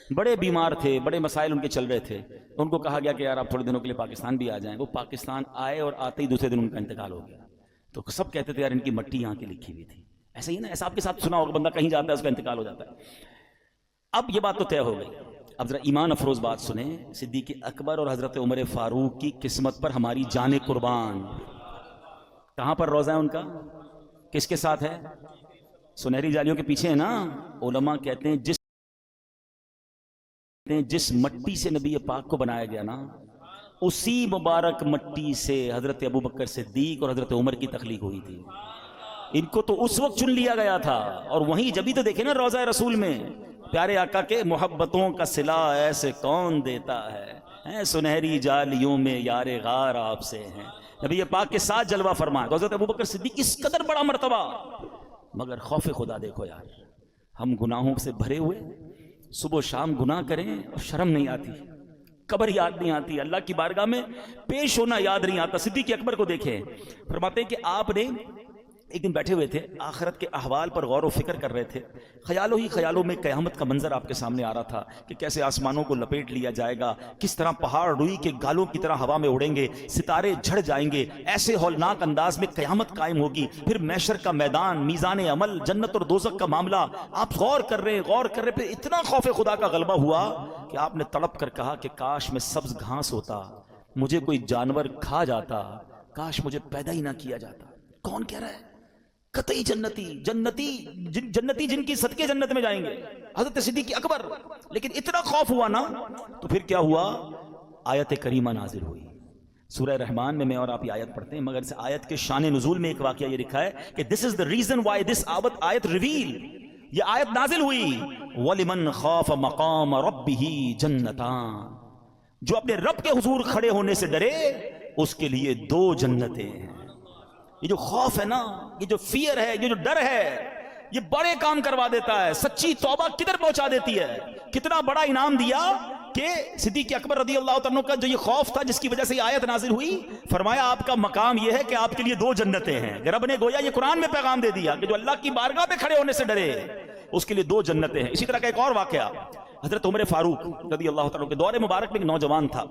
بڑے بیمار تھے، بڑے مسائل ان کے چل رہے تھے. ان کو کہا گیا کہ یار آپ تھوڑے دنوں کے لیے پاکستان بھی آ جائیں. وہ پاکستان آئے اور آتے ہی دوسرے دن ان کا انتقال ہو گیا. تو سب کہتے تھے یار ان کی مٹی یہاں کی لکھی ہوئی تھی. ایسا ہی نا، ایسا آپ کے ساتھ سنا ہوگا، بندہ کہیں جاتا ہے اس کا انتقال ہو جاتا ہے. اب یہ بات تو طے ہو گئی. اب ذرا ایمان افروز بات سنیں، صدیق اکبر اور حضرت عمر فاروق کی قسمت پر ہماری جان قربان. کہاں پر روزہ ہے ان کا؟ کس کے ساتھ ہے؟ سنہری جالیوں کے پیچھے ہے نا. علماء کہتے ہیں جس مٹی سے نبی پاک کو بنایا گیا نا، اسی مبارک مٹی سے حضرت ابو بکر صدیق اور حضرت عمر کی تخلیق ہوئی تھی. ان کو تو اس وقت چن لیا گیا تھا، اور وہیں جبھی تو دیکھیں نا روضہ رسول میں پیارے آقا کے محبتوں کا صلہ ایسے کون دیتا ہے، سنہری جالیوں میں یار غار آپ سے ہیں. نبی پاک کے ساتھ جلوہ فرما. تو حضرت ابوبکر صدیق اس قدر بڑا مرتبہ، مگر خوف خدا دیکھو یار، ہم گناہوں سے بھرے ہوئے صبح و شام گناہ کریں اور شرم نہیں آتی، قبر یاد نہیں آتی، اللہ کی بارگاہ میں پیش ہونا یاد نہیں آتا. صدیق اکبر کو دیکھیں، فرماتے ہیں کہ آپ نے ایک دن بیٹھے ہوئے تھے، آخرت کے احوال پر غور و فکر کر رہے تھے. خیالوں ہی خیالوں میں قیامت کا منظر آپ کے سامنے آ رہا تھا کہ کیسے آسمانوں کو لپیٹ لیا جائے گا، کس طرح پہاڑ روئی کے گالوں کی طرح ہوا میں اڑیں گے، ستارے جھڑ جائیں گے، ایسے ہولناک انداز میں قیامت قائم ہوگی، پھر محشر کا میدان، میزان عمل، جنت اور دوزخ کا معاملہ. آپ غور کر رہے پھر اتنا خوف خدا کا غلبہ ہوا کہ آپ نے تڑپ کر کہا کہ کاش میں سبز گھاس ہوتا، مجھے کوئی جانور کھا جاتا، کاش مجھے پیدا ہی نہ کیا جاتا. کون کہہ رہا ہے؟ قطعی جنتی جن کی صدقے جنت میں جائیں گے، حضرت صدیق اکبر. لیکن اتنا خوف ہوا نا، تو پھر کیا ہوا؟ آیت کریمہ نازل ہوئی. سورہ رحمان میں اور آپ یہ آیت پڑھتے ہیں، مگر اس آیت کے شان نزول میں ایک واقعہ یہ لکھا ہے کہ this is the reason why this آیت reveal، یہ آیت نازل ہوئی. وَلِمَنْ خَافَ مَقَامَ رَبِّهِ جَنَّتَانِ، جو اپنے رب کے حضور کھڑے ہونے سے ڈرے اس کے لیے 2 جنتیں ہیں. یہ جو خوف ہے نا، یہ جو فیئر ہے، یہ جو ڈر ہے، یہ بڑے کام کروا دیتا ہے. سچی توبہ کدھر پہنچا دیتی ہے. کتنا بڑا انعام دیا کہ صدیق اکبر رضی اللہ عنہ کا جو یہ خوف تھا جس کی وجہ سے یہ آیت نازل ہوئی، فرمایا آپ کا مقام یہ ہے کہ آپ کے لیے 2 جنتیں ہیں. رب نے گویا یہ قرآن میں پیغام دے دیا کہ جو اللہ کی بارگاہ پہ کھڑے ہونے سے ڈرے اس کے لیے 2 جنتیں ہیں. اسی طرح کا ایک اور واقعہ، حضرت عمر فاروق رضی اللہ عنہ کے دور مبارک میں ایک نوجوان تھا،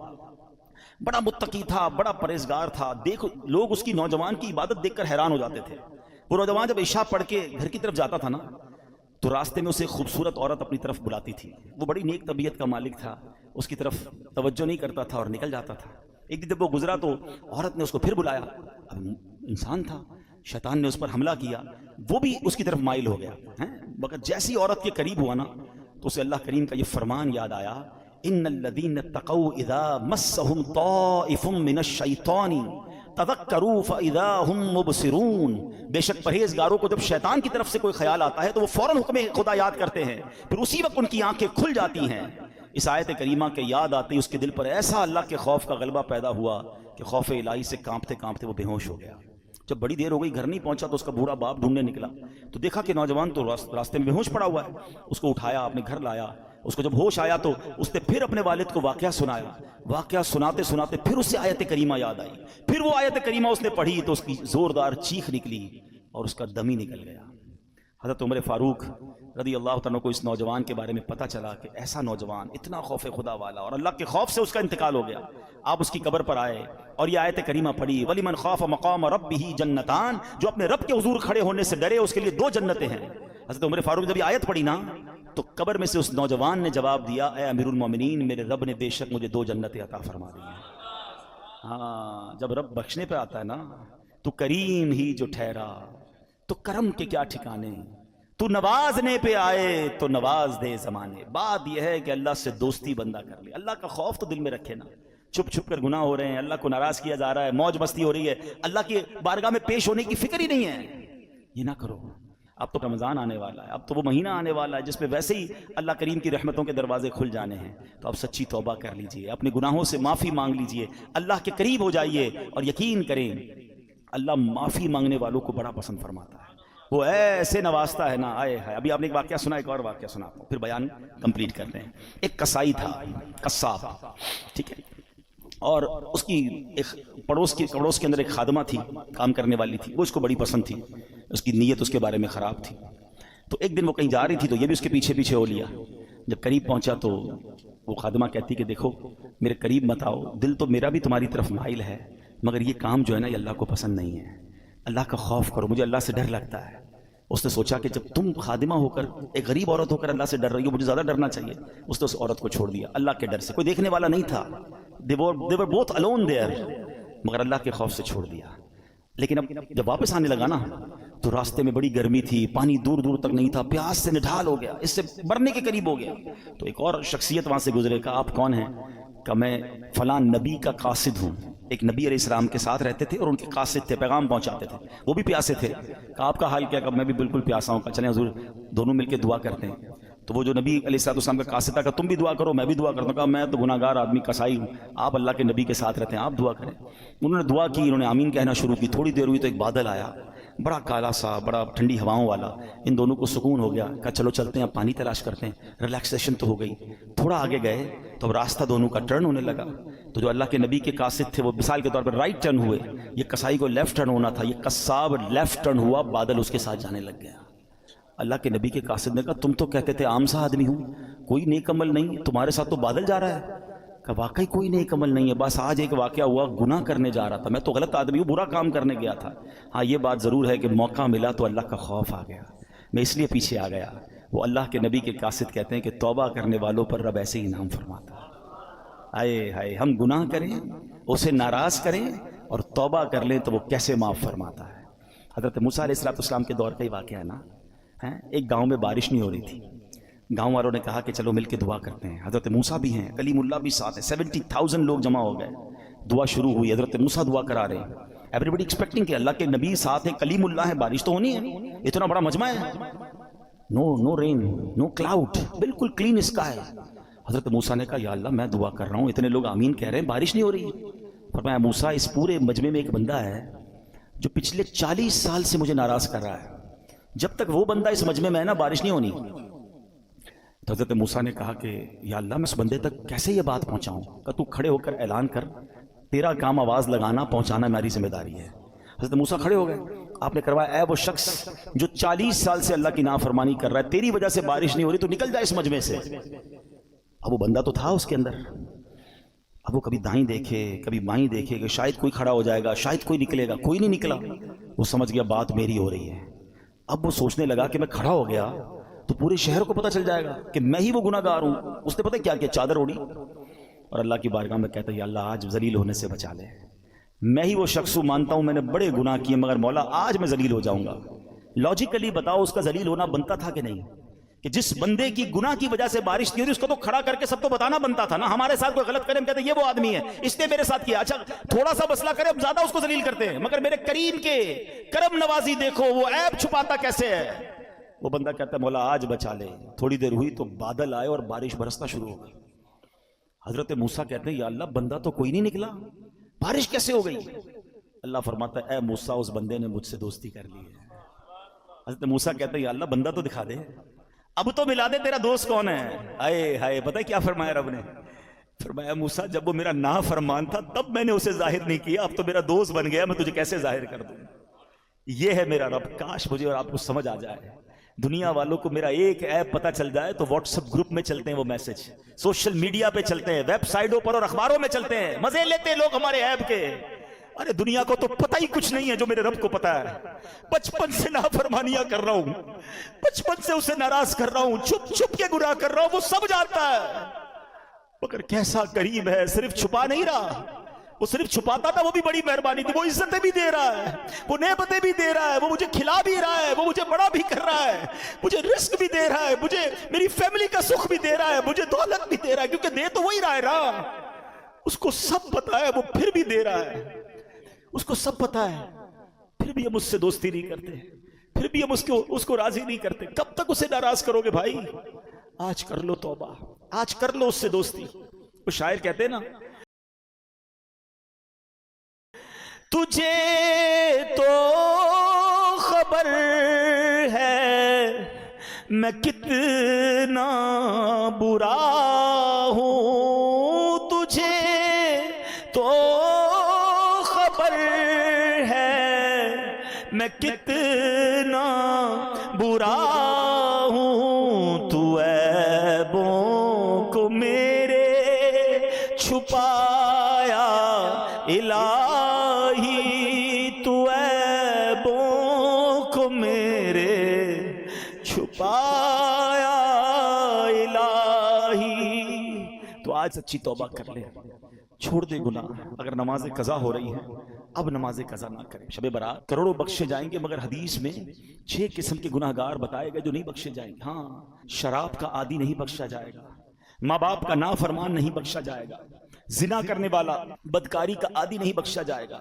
بڑا متقی تھا، بڑا پرہیزگار تھا. دیکھو لوگ اس کی نوجوان کی عبادت دیکھ کر حیران ہو جاتے تھے. وہ نوجوان جب عشاء پڑھ کے گھر کی طرف جاتا تھا نا تو راستے میں اسے خوبصورت عورت اپنی طرف بلاتی تھی. وہ بڑی نیک طبیعت کا مالک تھا، اس کی طرف توجہ نہیں کرتا تھا اور نکل جاتا تھا. ایک دن جب وہ گزرا تو عورت نے اس کو پھر بلایا. اب انسان تھا، شیطان نے اس پر حملہ کیا، وہ بھی اس کی طرف مائل ہو گیا. مگر جیسی عورت کے قریب ہوا نا تو اسے اللہ کریم کا یہ فرمان یاد آیا، ان الذین اتقوا اذا مسهم طائف من الشیطان تذکروا فاذا هم مبصرون. بے شک پرہیزگاروں کو جب شیطان کی طرف سے کوئی خیال آتا ہے تو وہ فوراً حکم خدا یاد کرتے ہیں، پھر اسی وقت ان کی آنکھیں کھل جاتی ہیں. اس آیت کریمہ کے یاد آتے ہی اس کے دل پر ایسا اللہ کے خوف کا غلبہ پیدا ہوا کہ خوف الہی سے کانپتے کانپتے وہ بے ہوش ہو گیا. جب بڑی دیر ہو گئی گھر نہیں پہنچا تو اس کا بوڑھا باپ ڈھونڈنے نکلا تو دیکھا کہ نوجوان تو راستے میں بے ہوش پڑا ہوا ہے. اس کو اٹھایا، اپنے گھر لایا. اس کو جب ہوش آیا تو اس نے پھر اپنے والد کو واقعہ سنایا. واقعہ سناتے سناتے پھر اسے آیت کریمہ یاد آئی. پھر وہ آیت کریمہ اس نے پڑھی تو اس کی زوردار چیخ نکلی اور اس کا دم ہی نکل گیا. حضرت عمر فاروق رضی اللہ تعالیٰ کو اس نوجوان کے بارے میں پتہ چلا کہ ایسا نوجوان اتنا خوف خدا والا اور اللہ کے خوف سے اس کا انتقال ہو گیا. آپ اس کی قبر پر آئے اور یہ آیت کریمہ پڑھی، وَلِمَنْ خَافَ مَقَامَ رَبِّهِ جَنَّتَانِ. جو اپنے رب کے حضور کھڑے ہونے سے ڈرے اس کے لیے 2 جنتیں ہیں. حضرت عمر فاروق جب یہ آیت پڑھی نا تو قبر میں سے اس نوجوان نے جواب دیا، اے امیر المومنین، میرے رب نے بے شک مجھے 2 جنتیں عطا فرما دی ہیں. ہاں، جب رب بخشنے پہ آتا ہے نا تو کریم ہی جو ٹھہرا تو کرم کے کیا ٹھکانے، تو نوازنے پہ آئے تو نواز دے زمانے. بات یہ ہے کہ اللہ سے دوستی بندہ کر لے، اللہ کا خوف تو دل میں رکھے نا. چھپ چھپ کر گناہ ہو رہے ہیں، اللہ کو ناراض کیا جا رہا ہے، موج مستی ہو رہی ہے، اللہ کی بارگاہ میں پیش ہونے کی فکر ہی نہیں ہے، یہ نہ کرو. اب تو رمضان آنے والا ہے، اب تو وہ مہینہ آنے والا ہے جس میں ویسے ہی اللہ کریم کی رحمتوں کے دروازے کھل جانے ہیں. تو اب سچی توبہ کر لیجئے، اپنے گناہوں سے معافی مانگ لیجئے، اللہ کے قریب ہو جائیے اور یقین کریں اللہ معافی مانگنے والوں کو بڑا پسند فرماتا ہے. وہ ایسے نوازتا ہے نا، آئے ہے. ابھی آپ نے ایک واقعہ سنا، ایک اور واقعہ سنا پھر بیان کمپلیٹ کرتے ہیں. ایک کسائی تھا، قصاب، ٹھیک ہے، اور اس کی ایک پڑوس کے اندر ایک خادمہ تھی، کام کرنے والی تھی. وہ اس کو بڑی پسند تھی، اس کی نیت اس کے بارے میں خراب تھی. تو ایک دن وہ کہیں جا رہی تھی تو یہ بھی اس کے پیچھے پیچھے ہو لیا. جب قریب پہنچا تو وہ خادمہ کہتی کہ دیکھو میرے قریب مت آؤ، دل تو میرا بھی تمہاری طرف مائل ہے، مگر یہ کام جو ہے نا یہ اللہ کو پسند نہیں ہے. اللہ کا خوف کرو، مجھے اللہ سے ڈر لگتا ہے. اس نے سوچا کہ جب تم خادمہ ہو کر، ایک غریب عورت ہو کر اللہ سے ڈر رہی ہو، مجھے زیادہ ڈرنا چاہیے. اس نے اس عورت کو چھوڑ دیا اللہ کے ڈر سے. کوئی دیکھنے والا نہیں تھا، they were both alone there، مگر اللہ کے خوف سے چھوڑ دیا. لیکن اب جب واپس آنے لگا نا تو راستے میں بڑی گرمی تھی، پانی دور دور تک نہیں تھا، پیاس سے نڈھال ہو گیا، اس سے مرنے کے قریب ہو گیا. تو ایک اور شخصیت وہاں سے گزرے. کہا آپ کون ہیں؟ کہ میں فلاں نبی کا قاصد ہوں. ایک نبی علیہ السلام کے ساتھ رہتے تھے اور ان کے قاصد تھے، پیغام پہنچاتے تھے. وہ بھی پیاسے تھے. کہا آپ کا حال کیا؟ کہ میں بھی بالکل پیاسا ہوں. کہ چلیں حضور دونوں مل کے دعا کرتے ہیں. تو وہ جو نبی علیہ السلام کا قاصد تھا کہ تم بھی دعا کرو میں بھی دعا کرتا ہوں. کہا میں تو گناہ گار آدمی کسائی ہوں، آپ اللہ کے نبی کے ساتھ رہتے ہیں، آپ دعا کریں. انہوں نے دعا کی، انہوں نے آمین کہنا شروع کی. تھوڑی دیر ہوئی تو ایک بادل آیا، بڑا کالا سا، بڑا ٹھنڈی ہواؤں والا. ان دونوں کو سکون ہو گیا. کہا چلو چلتے ہیں، اب پانی تلاش کرتے ہیں، ریلیکسیشن تو ہو گئی. تھوڑا آگے گئے تو اب راستہ دونوں کا ٹرن ہونے لگا. تو جو اللہ کے نبی کے قاصد تھے وہ مثال کے طور پر رائٹ ٹرن ہوئے، یہ کسائی کو لیفٹ ٹرن ہونا تھا. یہ قصاب لیفٹ ٹرن ہوا، بادل اس کے ساتھ جانے لگ گیا. اللہ کے نبی کے قاصد نے کہا تم تو کہتے تھے عام سا آدمی ہوں، کوئی نیک عمل نہیں، تمہارے ساتھ تو بادل جا رہا ہے. کہ واقعی کوئی نیک عمل نہیں ہے، بس آج ایک واقعہ ہوا، گناہ کرنے جا رہا تھا، میں تو غلط آدمی ہوں، برا کام کرنے گیا تھا. ہاں یہ بات ضرور ہے کہ موقع ملا تو اللہ کا خوف آ گیا، میں اس لیے پیچھے آ گیا. وہ اللہ کے نبی کے قاصد کہتے ہیں کہ توبہ کرنے والوں پر رب ایسے ہی انعام فرماتا ہے. آئے ہائے، ہم گناہ کریں، اسے ناراض کریں اور توبہ کر لیں تو وہ کیسے معاف فرماتا ہے. حضرت موسیٰ علیہ السلام کے دور کا ہی واقعہ ہے نا. ایک گاؤں میں بارش نہیں ہو رہی تھی. گاؤں والوں نے کہا کہ چلو مل کے دعا کرتے ہیں. حضرت موسیٰ بھی ہیں، کلیم اللہ بھی ساتھ ہے، 70,000 لوگ جمع ہو گئے. دعا شروع ہوئی، حضرت موسیٰ دعا کرا رہے ہیں. ایوری بڈی ایکسپیکٹنگ کہ اللہ کے نبی ساتھ ہیں، کلیم اللہ ہے، بارش تو ہونی ہے، اتنا بڑا مجمع ہے. نو رین، نو کلاؤڈ، بالکل کلین اسکائی. حضرت موسیٰ نے کہا یا اللہ میں دعا کر رہا ہوں، اتنے لوگ آمین کہہ رہے ہیں، بارش نہیں ہو رہی. فرمایا موسیٰ اس پورے مجمع میں ایک بندہ ہے جو پچھلے 40 سال سے مجھے ناراض کر رہا ہے، جب تک وہ بندہ اس مجمع میں ہے نا بارش نہیں ہونی. تو حضرت موسیٰ نے کہا کہ یا اللہ میں اس بندے تک کیسے یہ بات پہنچاؤں؟ کہ تو کھڑے ہو کر اعلان کر، تیرا کام آواز لگانا پہنچانا میری ذمہ داری ہے. حضرت موسیٰ کھڑے ہو گئے. آپ نے کروایا اے وہ شخص جو 40 سال سے اللہ کی نافرمانی کر رہا ہے، تیری وجہ سے بارش نہیں ہو رہی، تو نکل جائے اس مجمع سے. اب وہ بندہ تو تھا اس کے اندر. اب وہ کبھی دائیں دیکھے کبھی بائیں دیکھے کہ شاید کوئی کھڑا ہو جائے گا، شاید کوئی نکلے گا، کوئی نہیں نکلا، وہ سمجھ گیا بات میری ہو رہی ہے۔ اب وہ سوچنے لگا کہ میں کھڑا ہو گیا تو پورے شہر کو پتہ چل جائے گا کہ میں ہی وہ گناہ گار ہوں۔ اس نے پتہ کیا کیا، چادر اوڑھی اور اللہ کی بارگاہ میں کہتا ہے یا اللہ آج ذلیل ہونے سے بچا لے، میں ہی وہ شخص ہوں، مانتا ہوں میں نے بڑے گناہ کیے مگر مولا آج میں ذلیل ہو جاؤں گا۔ لاجیکلی بتاؤ اس کا ذلیل ہونا بنتا تھا کہ نہیں؟ کہ جس بندے کی گناہ کی وجہ سے بارش نہیں ہو رہی اس کو تو کھڑا کر کے سب کو بتانا بنتا تھا نا۔ ہمارے ساتھ کوئی غلط کرے ہم کہتے ہیں یہ وہ آدمی ہے اس نے میرے ساتھ کیا، اچھا تھوڑا سا مسئلہ کرے ہم زیادہ اس کو ذلیل کرتے ہیں، مگر میرے کریم کے کرم نوازی دیکھو وہ عیب چھپاتا کیسے ہے۔ وہ بندہ کہتا ہے مولا آج بچا لے۔ تھوڑی دیر ہوئی تو بادل آئے اور بارش برسنا شروع ہو گئی۔ حضرت موسیٰ کہتے ہیں یا اللہ بندہ تو کوئی نہیں نکلا، بارش کیسے ہو گئی؟ اللہ فرماتا ہے اے موسیٰ اس بندے نے مجھ سے دوستی کر لی ہے۔ حضرت موسیٰ کہتے ہیں یا اللہ بندہ تو دکھا دے، اب تو ملا دے تیرا دوست کون ہے۔ آئے ہائے، پتہ کیا فرمایا رب نے؟ فرمایا موسیٰ جب وہ میرا نافرمان تھا تب میں نے اسے ظاہر نہیں کیا، اب تو میرا دوست بن گیا، میں تجھے کیسے ظاہر کر دوں۔ یہ ہے میرا رب۔ کاش مجھے اور آپ کو سمجھ آ جائے، دنیا والوں کو میرا ایک ایپ پتہ چل جائے تو واٹس ایپ گروپ میں چلتے ہیں وہ میسج، سوشل میڈیا پہ چلتے ہیں، ویب سائٹوں پر اور اخباروں میں چلتے ہیں، مزے لیتے ہیں لوگ ہمارے ایپ کے۔ ارے دنیا کو تو پتہ ہی کچھ نہیں ہے جو میرے رب کو پتہ ہے۔ بچپن سے نافرمانیاں کر رہا ہوں، بچپن سے اسے ناراض کر رہا ہوں، چھپ چھپ کے گناہ کر رہا ہوں، وہ سب جانتا ہے، مگر کیسا کریم ہے، صرف چھپا نہیں رہا۔ وہ صرف چھپاتا تھا وہ بھی بڑی مہربانی تھی، وہ عزتیں بھی دے رہا ہے، وہ نعمتیں بھی دے رہا ہے، وہ مجھے کھلا بھی رہا ہے، وہ مجھے بڑا بھی کر رہا ہے، مجھے رزق بھی دے رہا ہے، مجھے میری فیملی کا سکھ بھی دے رہا ہے، مجھے دولت بھی دے رہا ہے، کیونکہ دے تو وہی رہا ہے نا۔ اس کو سب پتا ہے، وہ پھر بھی دے رہا ہے، اس کو سب پتا ہے، پھر بھی ہم اس سے دوستی نہیں کرتے، پھر بھی ہم اس کو راضی نہیں کرتے۔ کب تک اسے ناراض کرو گے بھائی؟ آج کر لو توبہ، آج کر لو اس سے دوستی۔ وہ شاعر کہتے ہیں نا تجھے تو خبر ہے میں کتنا برا ہوں، تجھے تو خبر ہے میں کتنا برا ہوں، تو عیبوں کو میرے چھپایا الہی، تو عیبوں کو میرے چھپایا الہی۔ تو آج سچی توبہ کر لے، چھوڑ دے گناہ۔ اگر نماز قضا ہو رہی ہے اب نماز قضا نہ کرے۔ شب برات کروڑوں بخشے جائیں گے مگر حدیث میں 6 قسم کے گناہ گار بتائے گئے جو نہیں بخشے جائیں گے۔ ہاں، شراب کا عادی نہیں بخشا جائے گا، ماں باپ کا نافرمان نہیں بخشا جائے گا، زنا کرنے والا بدکاری کا عادی نہیں بخشا جائے گا،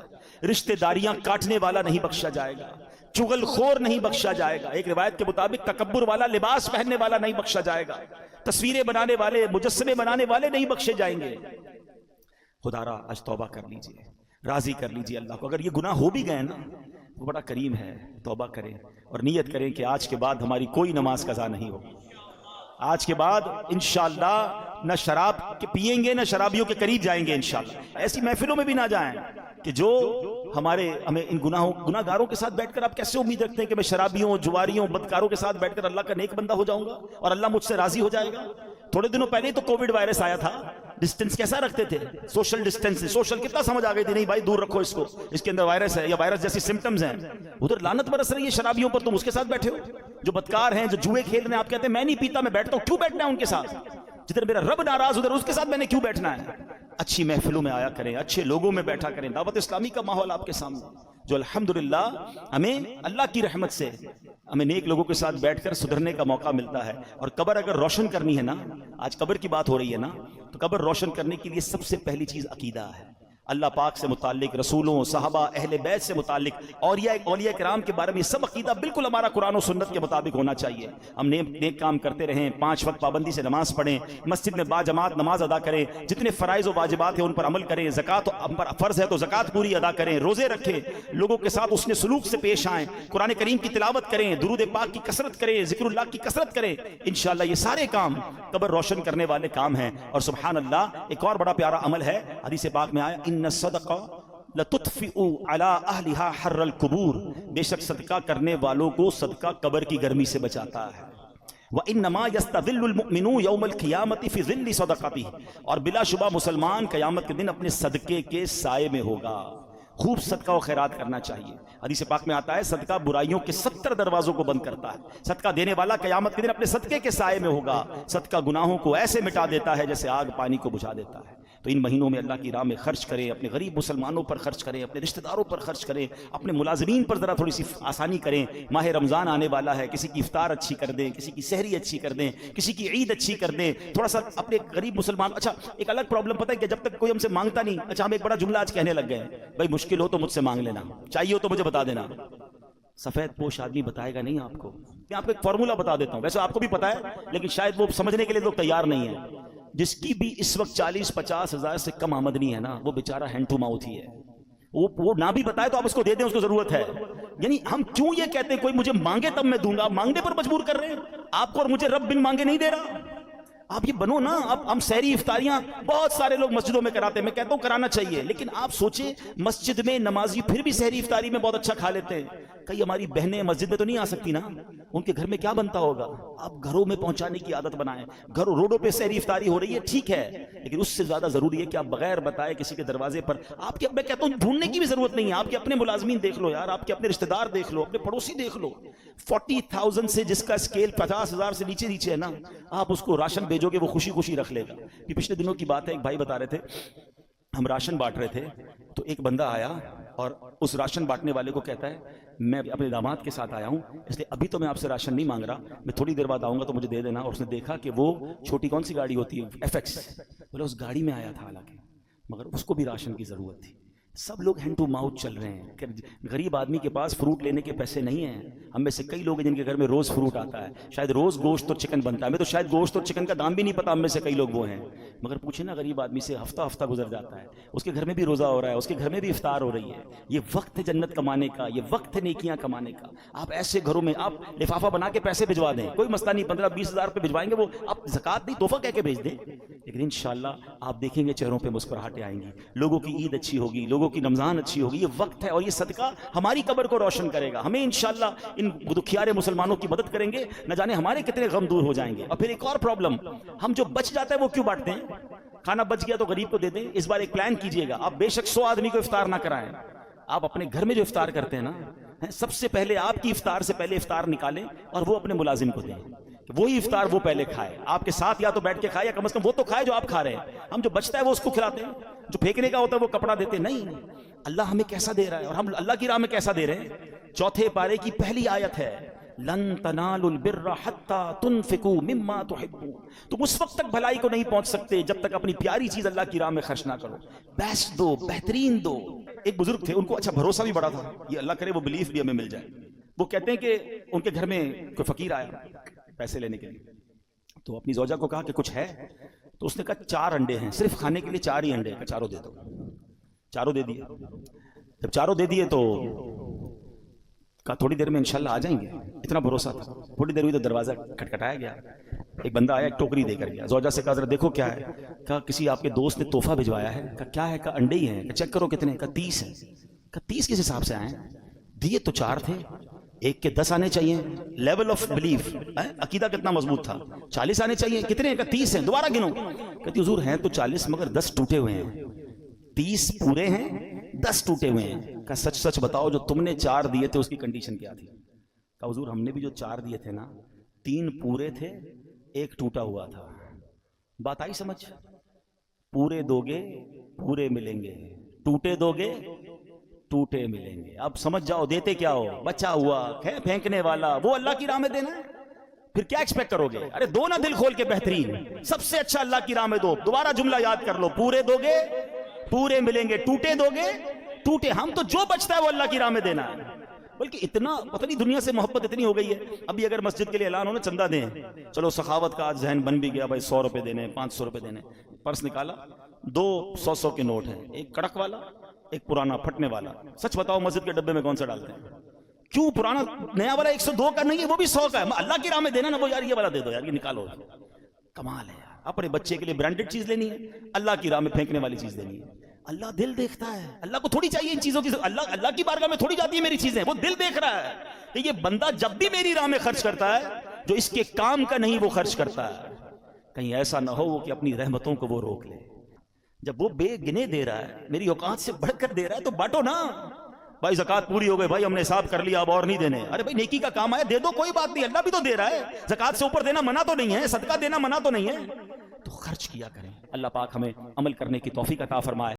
رشتہ داریاں کاٹنے والا نہیں بخشا جائے گا، چغل خور نہیں بخشا جائے گا، ایک روایت کے مطابق تکبر والا لباس پہننے والا نہیں بخشا جائے گا، تصویریں بنانے والے مجسمے بنانے والے نہیں بخشے جائیں گے۔ خدا را آج توبہ کر لیجئے، راضی کر لیجئے اللہ کو۔ اگر یہ گناہ ہو بھی گئے نا وہ بڑا کریم ہے، توبہ کریں اور نیت کریں کہ آج کے بعد ہماری کوئی نماز قضا نہیں ہوگی۔ آج کے بعد انشاءاللہ نہ شراب کے پیئیں گے نہ شرابیوں کے قریب جائیں گے انشاءاللہ۔ ایسی محفلوں میں بھی نہ جائیں کہ جو ہمیں ان گناہ گاروں کے ساتھ بیٹھ کر آپ کیسے امید رکھتے ہیں کہ میں شرابیوں جواریوں بدکاروں کے ساتھ بیٹھ کر اللہ کا نیک بندہ ہو جاؤں گا اور اللہ مجھ سے راضی ہو جائے گا۔ تھوڑے دنوں پہلے تو کووڈ وائرس آیا تھا، ڈسٹنس کیسا رکھتے تھے؟ سوشل ڈسٹنس، سوشل کتنا سمجھ آ گئی تھی، نہیں بھائی دور رکھو اس کو، اس کے اندر وائرس ہے یا وائرس جیسی سمٹمز ہیں۔ ادھر لعنت برس رہی ہے شرابیوں پر، تم اس کے ساتھ بیٹھے ہو۔ جو بدکار ہیں جو جوئے کھیل رہے ہیں آپ کہتے ہیں میں نہیں پیتا میں بیٹھتا ہوں، کیوں بیٹھنا ہے ان کے ساتھ؟ جدھر میرا رب ناراض ادھر اس کے ساتھ میں نے کیوں بیٹھنا ہے؟ اچھی محفلوں میں آیا کریں، اچھے لوگوں میں بیٹھا کریں، دعوت اسلامی کا ماحول آپ کے سامنے جو الحمدللہ ہمیں اللہ کی رحمت سے ہمیں نیک لوگوں کے ساتھ بیٹھ کر سدھرنے کا موقع ملتا ہے۔ اور قبر اگر روشن کرنی ہے نا، آج قبر کی بات ہو رہی ہے نا، تو قبر روشن کرنے کے لیے سب سے پہلی چیز عقیدہ ہے، اللہ پاک سے متعلق، رسولوں، صحابہ، اہل بیت سے متعلق، اولیاء کرام کے بارے میں سب عقیدہ بالکل ہمارا قرآن و سنت کے مطابق ہونا چاہیے۔ ہم نیک کام کرتے رہیں، 5 وقت پابندی سے نماز پڑھیں، مسجد میں باجماعت نماز ادا کریں، جتنے فرائض و واجبات ہیں ان پر عمل کریں، زکوٰۃ ہم پر فرض ہے تو زکوٰۃ پوری ادا کریں، روزے رکھیں، لوگوں کے ساتھ حسن سلوک سے پیش آئیں، قرآن کریم کی تلاوت کریں، درود پاک کی کثرت کریں، ذکر اللہ کی کثرت کریں۔ انشاءاللہ یہ سارے کام قبر روشن کرنے والے کام ہیں۔ اور سبحان اللہ ایک اور بڑا پیارا عمل ہے، حدیث پاک میں آیا ان الصدقہ لَتُطْفِئُ عَلَىٰ أَهْلِهَا حَرَّ الْقُبُورِ، بے شک صدقہ کرنے والوں کو صدقہ قبر کی گرمی سے بچاتا ہے۔ وَإِنَّمَا يَسْتَظِلُّ الْمُؤْمِنُونَ يَوْمَ الْقِيَامَةِ فِي ظِلِّ صَدَقَتِهِ، اور بلا شبہ مسلمان قیامت کے دن اپنے صدقے کے سائے میں ہوگا۔ خوب صدقہ و خیرات کرنا چاہیے۔ حدیث پاک میں آتا ہے صدقہ برائیوں کے 70 دروازوں کو بند کرتا ہے۔ صدقہ دینے والا قیامت کے دن اپنے صدقے کے سائے میں ہوگا۔ صدقہ گناہوں کو ایسے مٹا دیتا ہے جیسے آگ پانی کو بجھا دیتا ہے۔ تو ان مہینوں میں اللہ کی راہ میں خرچ کریں، اپنے غریب مسلمانوں پر خرچ کریں، اپنے رشتہ داروں پر خرچ کریں، اپنے ملازمین پر ذرا تھوڑی سی آسانی کریں۔ ماہ رمضان آنے والا ہے، کسی کی افطار اچھی کر دیں، کسی کی سحری اچھی کر دیں، کسی کی عید اچھی کر دیں، تھوڑا سا اپنے غریب مسلمان۔ اچھا ایک الگ پرابلم پتہ ہے کہ جب تک کوئی ہم سے مانگتا نہیں، اچھا ہم ایک بڑا جملہ آج کہنے لگ گئے ہیں، بھائی مشکل ہو تو مجھ سے مانگ لینا، چاہیے ہو تو مجھے بتا دینا۔ سفید پوش آدمی بتائے گا نہیں آپ کو۔ میں آپ کو ایک فارمولہ بتا دیتا ہوں، ویسے آپ کو بھی پتا ہے لیکن شاید وہ سمجھنے کے لیے لوگ تیار نہیں ہیں۔ جس کی بھی اس وقت 40-50 ہزار سے کم آمدنی ہے نا، وہ بیچارہ ہینڈ ٹو ماؤتھ ہی ہے۔ وہ نہ بھی بتائے تو آپ اس کو دے دیں، اس کو ضرورت ہے۔ یعنی ہم کیوں یہ کہتے ہیں کوئی مجھے مانگے تب میں دوں گا، مانگنے پر مجبور کر رہے ہیں آپ کو، اور مجھے رب بن مانگے نہیں دے رہا۔ آپ یہ بنو نا۔ اب ہم سحری افطاریاں بہت سارے لوگ مسجدوں میں کراتے ہیں، میں کہتا ہوں کرانا چاہیے، لیکن آپ سوچیں مسجد میں نمازی پھر بھی سحری افطاری میں بہت اچھا کھا لیتے ہیں۔ کئی ہماری بہنیں مسجد میں تو نہیں آ سکتی نا، ان کے گھر میں کیا بنتا ہوگا؟ آپ گھروں میں پہنچانے کی عادت بنائیں۔ گھروں روڈوں پہ سحری افطاری ہو رہی ہے ٹھیک ہے، لیکن اس سے زیادہ ضروری ہے کہ آپ بغیر بتائے کسی کے دروازے پر آپ کے، میں کہتا ہوں ڈھونڈنے کی بھی ضرورت نہیں ہے، آپ کے اپنے ملازمین دیکھ لو یار، آپ کے اپنے رشتہ دار دیکھ لو، اپنے پڑوسی دیکھ لو۔ 40,000 سے جس کا اسکیل 50,000 سے نیچے نیچے ہے نا، آپ اس کو راشن بھیجو گے وہ خوشی خوشی رکھ لے گا۔ یہ پچھلے دنوں کی بات ہے، ایک بھائی بتا رہے تھے ہم راشن بانٹ رہے تھے تو ایک بندہ آیا اور اس راشن بانٹنے والے کو کہتا ہے میں اپنے داماد کے ساتھ آیا ہوں اس لیے ابھی تو میں آپ سے راشن نہیں مانگ رہا، میں تھوڑی دیر بعد آؤں گا تو مجھے دے دینا۔ اور اس نے دیکھا کہ وہ چھوٹی کون سی گاڑی ہوتی ہے FX، بولے اس گاڑی میں آیا تھا حالانکہ، مگر اس کو بھی راشن کی ضرورت تھی۔ سب لوگ ہینڈ ٹو ماؤتھ چل رہے ہیں کہ غریب آدمی کے پاس فروٹ لینے کے پیسے نہیں ہیں۔ ہم میں سے کئی لوگ ہیں جن کے گھر میں روز فروٹ آتا ہے، شاید روز گوشت اور چکن بنتا ہے، ہمیں تو شاید گوشت اور چکن کا دام بھی نہیں پتا، ہم میں سے کئی لوگ وہ ہیں۔ مگر پوچھیں نا غریب آدمی سے، ہفتہ ہفتہ گزر جاتا ہے، اس کے گھر میں بھی روزہ ہو رہا ہے، اس کے گھر میں بھی افطار ہو رہی ہے۔ یہ وقت ہے جنت کمانے کا، یہ وقت ہے نیکیاں کمانے کا۔ آپ ایسے گھروں میں آپ لفافہ بنا کے پیسے بھجوا دیں، کوئی مسئلہ نہیں، 15-20 ہزار روپے بھجوائیں گے وہ آپ زکوٰۃ نہیں تحفہ کہہ کے بھیج دیں، لیکن انشاءاللہ آپ دیکھیں گے چہروں پہ مسکراہٹیں آئیں گی، لوگوں کی عید اچھی ہوگی، لوگوں کی رمضان اچھی ہوگی۔ یہ وقت ہے اور یہ صدقہ ہماری قبر کو روشن کرے گا، ہمیں انشاءاللہ ان دکھیارے مسلمانوں کی مدد کریں گے، نہ جانے ہمارے کتنے غم دور ہو جائیں گے۔ اور پھر ایک اور پرابلم، ہم جو بچ جاتا ہے وہ کیوں بانٹتے ہیں؟ کھانا بچ گیا تو غریب کو دے دیں۔ اس بار ایک پلان کیجئے گا، آپ بے شک 100 آدمی کو افطار نہ کرائیں، آپ اپنے گھر میں جو افطار کرتے ہیں نا، سب سے پہلے آپ کی افطار سے پہلے افطار نکالیں اور وہ اپنے ملازم کو دیں، وہی افطار وہ پہلے کھائے، آپ کے ساتھ یا تو بیٹھ کے کھائے یا کم از کم وہ تو کھائے جو آپ کھا رہے ہیں۔ ہم جو بچتا ہے وہ اس کو کھلاتے ہیں، جو پھینکنے کا ہوتا ہے وہ کپڑا دیتے نہیں۔ اللہ ہمیں کیسا دے رہا ہے اور ہم اللہ کی راہ میں کیسا دے رہے ہیں۔ 4 پارے کی پہلی آیت ہے لن تنالوا البر حتى تنفقوا مما تحبون، تم اس وقت تک بھلائی کو نہیں پہنچ سکتے جب تک اپنی پیاری چیز اللہ کی راہ میں خرچ نہ کرو، بیسٹ دو، بہترین دو۔ ایک بزرگ تھے، ان کو اچھا بھروسہ بھی بڑا تھا، یہ اللہ کرے وہ بلیف بھی ہمیں مل جائے۔ وہ کہتے ہیں کہ ان کے گھر میں کوئی فقیر آیا پیسے لینے کے لیے، تو اپنی زوجہ کو کہا کہ کچھ ہے، تو اس نے کہا 4 انڈے ہیں، صرف کھانے کے لیے 4 ہی انڈے ہیں، 4 دے دو۔ 4 دے دیے۔ جب 4 دے دیے تو کہا تھوڑی دیر میں انشاءاللہ آ جائیں گے، اتنا بھروسہ تھا۔ تھوڑی دیر ہوئی تو دروازہ کھٹکھٹایا گیا، ایک بندہ آیا، ایک ٹوکری دے کر گیا۔ زوجہ سے کہا ذرا دیکھو کیا ہے، کہا کسی آپ کے دوست نے تحفہ بھجوایا ہے۔ کہا کیا ہے؟ کہا انڈے ہی ہیں۔ کہا چیک کرو کتنے؟ کہا 30 ہیں۔ کہا 30 کس حساب سے آئے؟ دیے تو 4 تھے، ایک کے 10 آنے چاہیے۔ لیول آف بلیف، عقیدہ کتنا مضبوط تھا۔ 40 آنے چاہیے، کتنے؟ کہا 30 ہیں۔ دوبارہ گنو، کہتی حضور ہیں تو 40 مگر 10 ٹوٹے ہوئے ہیں، 30 پورے ہیں 10 ٹوٹے ہوئے ہیں۔ کہا سچ سچ بتاؤ جو تم نے 4 دیے تھے اس کی کنڈیشن کیا تھی؟ کہا حضور ہم نے بھی جو 4 دیے تھے نا، 3 پورے تھے، 1 ٹوٹا ہوا تھا۔ بات آئی سمجھ؟ پورے دو گے پورے ملیں گے، ٹوٹے دو گے ٹوٹے ملیں گے۔ اب سمجھ جاؤ دیتے کیا ہو، بچا ہوا پھینکنے والا، وہ اللہ کی راہ میں دینا ہے، پھر کیا ایکسپیکٹ کرو گے؟ ارے دو نا دل کھول کے، بہترین سب سے اچھا اللہ کی راہ میں دو۔ دوبارہ جملہ یاد کر لو، پورے دو گے پورے ملیں گے، ٹوٹے دو گے ٹوٹے۔ ہم تو جو بچتا ہے وہ اللہ کی راہ میں دینا ہے۔ بلکہ اتنا پتہ نہیں دنیا سے محبت اتنی ہو گئی ہے، ابھی اگر مسجد کے لیے اعلان ہونا چندہ دیں، چلو سخاوت کا آج ذہن بن بھی گیا، بھائی 100 روپے دینے، 500 روپے دینے، پرس نکالا، 2 100 کے نوٹ ہیں، ایک کڑک والا ایک پرانا پھٹنے والا۔ سچ بتاؤ مسجد کے ڈبے میں کون سا ڈالتے ہیں؟ کیوں؟ پرانا نیا والا 102 کا نہیں ہے، وہ بھی 100 کا ہے، اللہ کی راہ میں دینا نا، وہ یار یہ والا دے دو یار، یہ نکالو۔ کمال ہے یار، اپنے بچے کے لیے برانڈڈ چیز لینی ہے، اللہ کی راہ میں پھینکنے والی چیز لینی ہے۔ اللہ دل دیکھتا ہے. اللہ کو تھوڑی چاہیے ان چیزوں کی, اللہ کی بارگاہ میں تھوڑی جاتی ہے میری چیزیں, وہ دل دیکھ رہا ہے کہ یہ بندہ جب بھی میری راہ میں خرچ کرتا ہے جو اس کے کام کا نہیں وہ خرچ کرتا ہے, کہیں ایسا نہ ہو کہ اپنی رحمتوں کو وہ روک لے. جب وہ بے گنے دے رہا ہے, میری اوقات سے بڑھ کر دے رہا ہے, تو بانٹو نا. بھائی زکوٰۃ پوری ہو گئی, بھائی ہم نے حساب کر لیا, اب اور نہیں دینے. ارے بھائی نیکی کا کام آیا, دے دو, کوئی بات نہیں, اللہ بھی تو دے رہا ہے. زکوٰۃ سے اوپر دینا منع تو نہیں ہے, صدقہ دینا منع تو نہیں ہے, تو خرچ کیا کریں. اللہ پاک ہمیں عمل کرنے کی توفیق عطا فرمائے.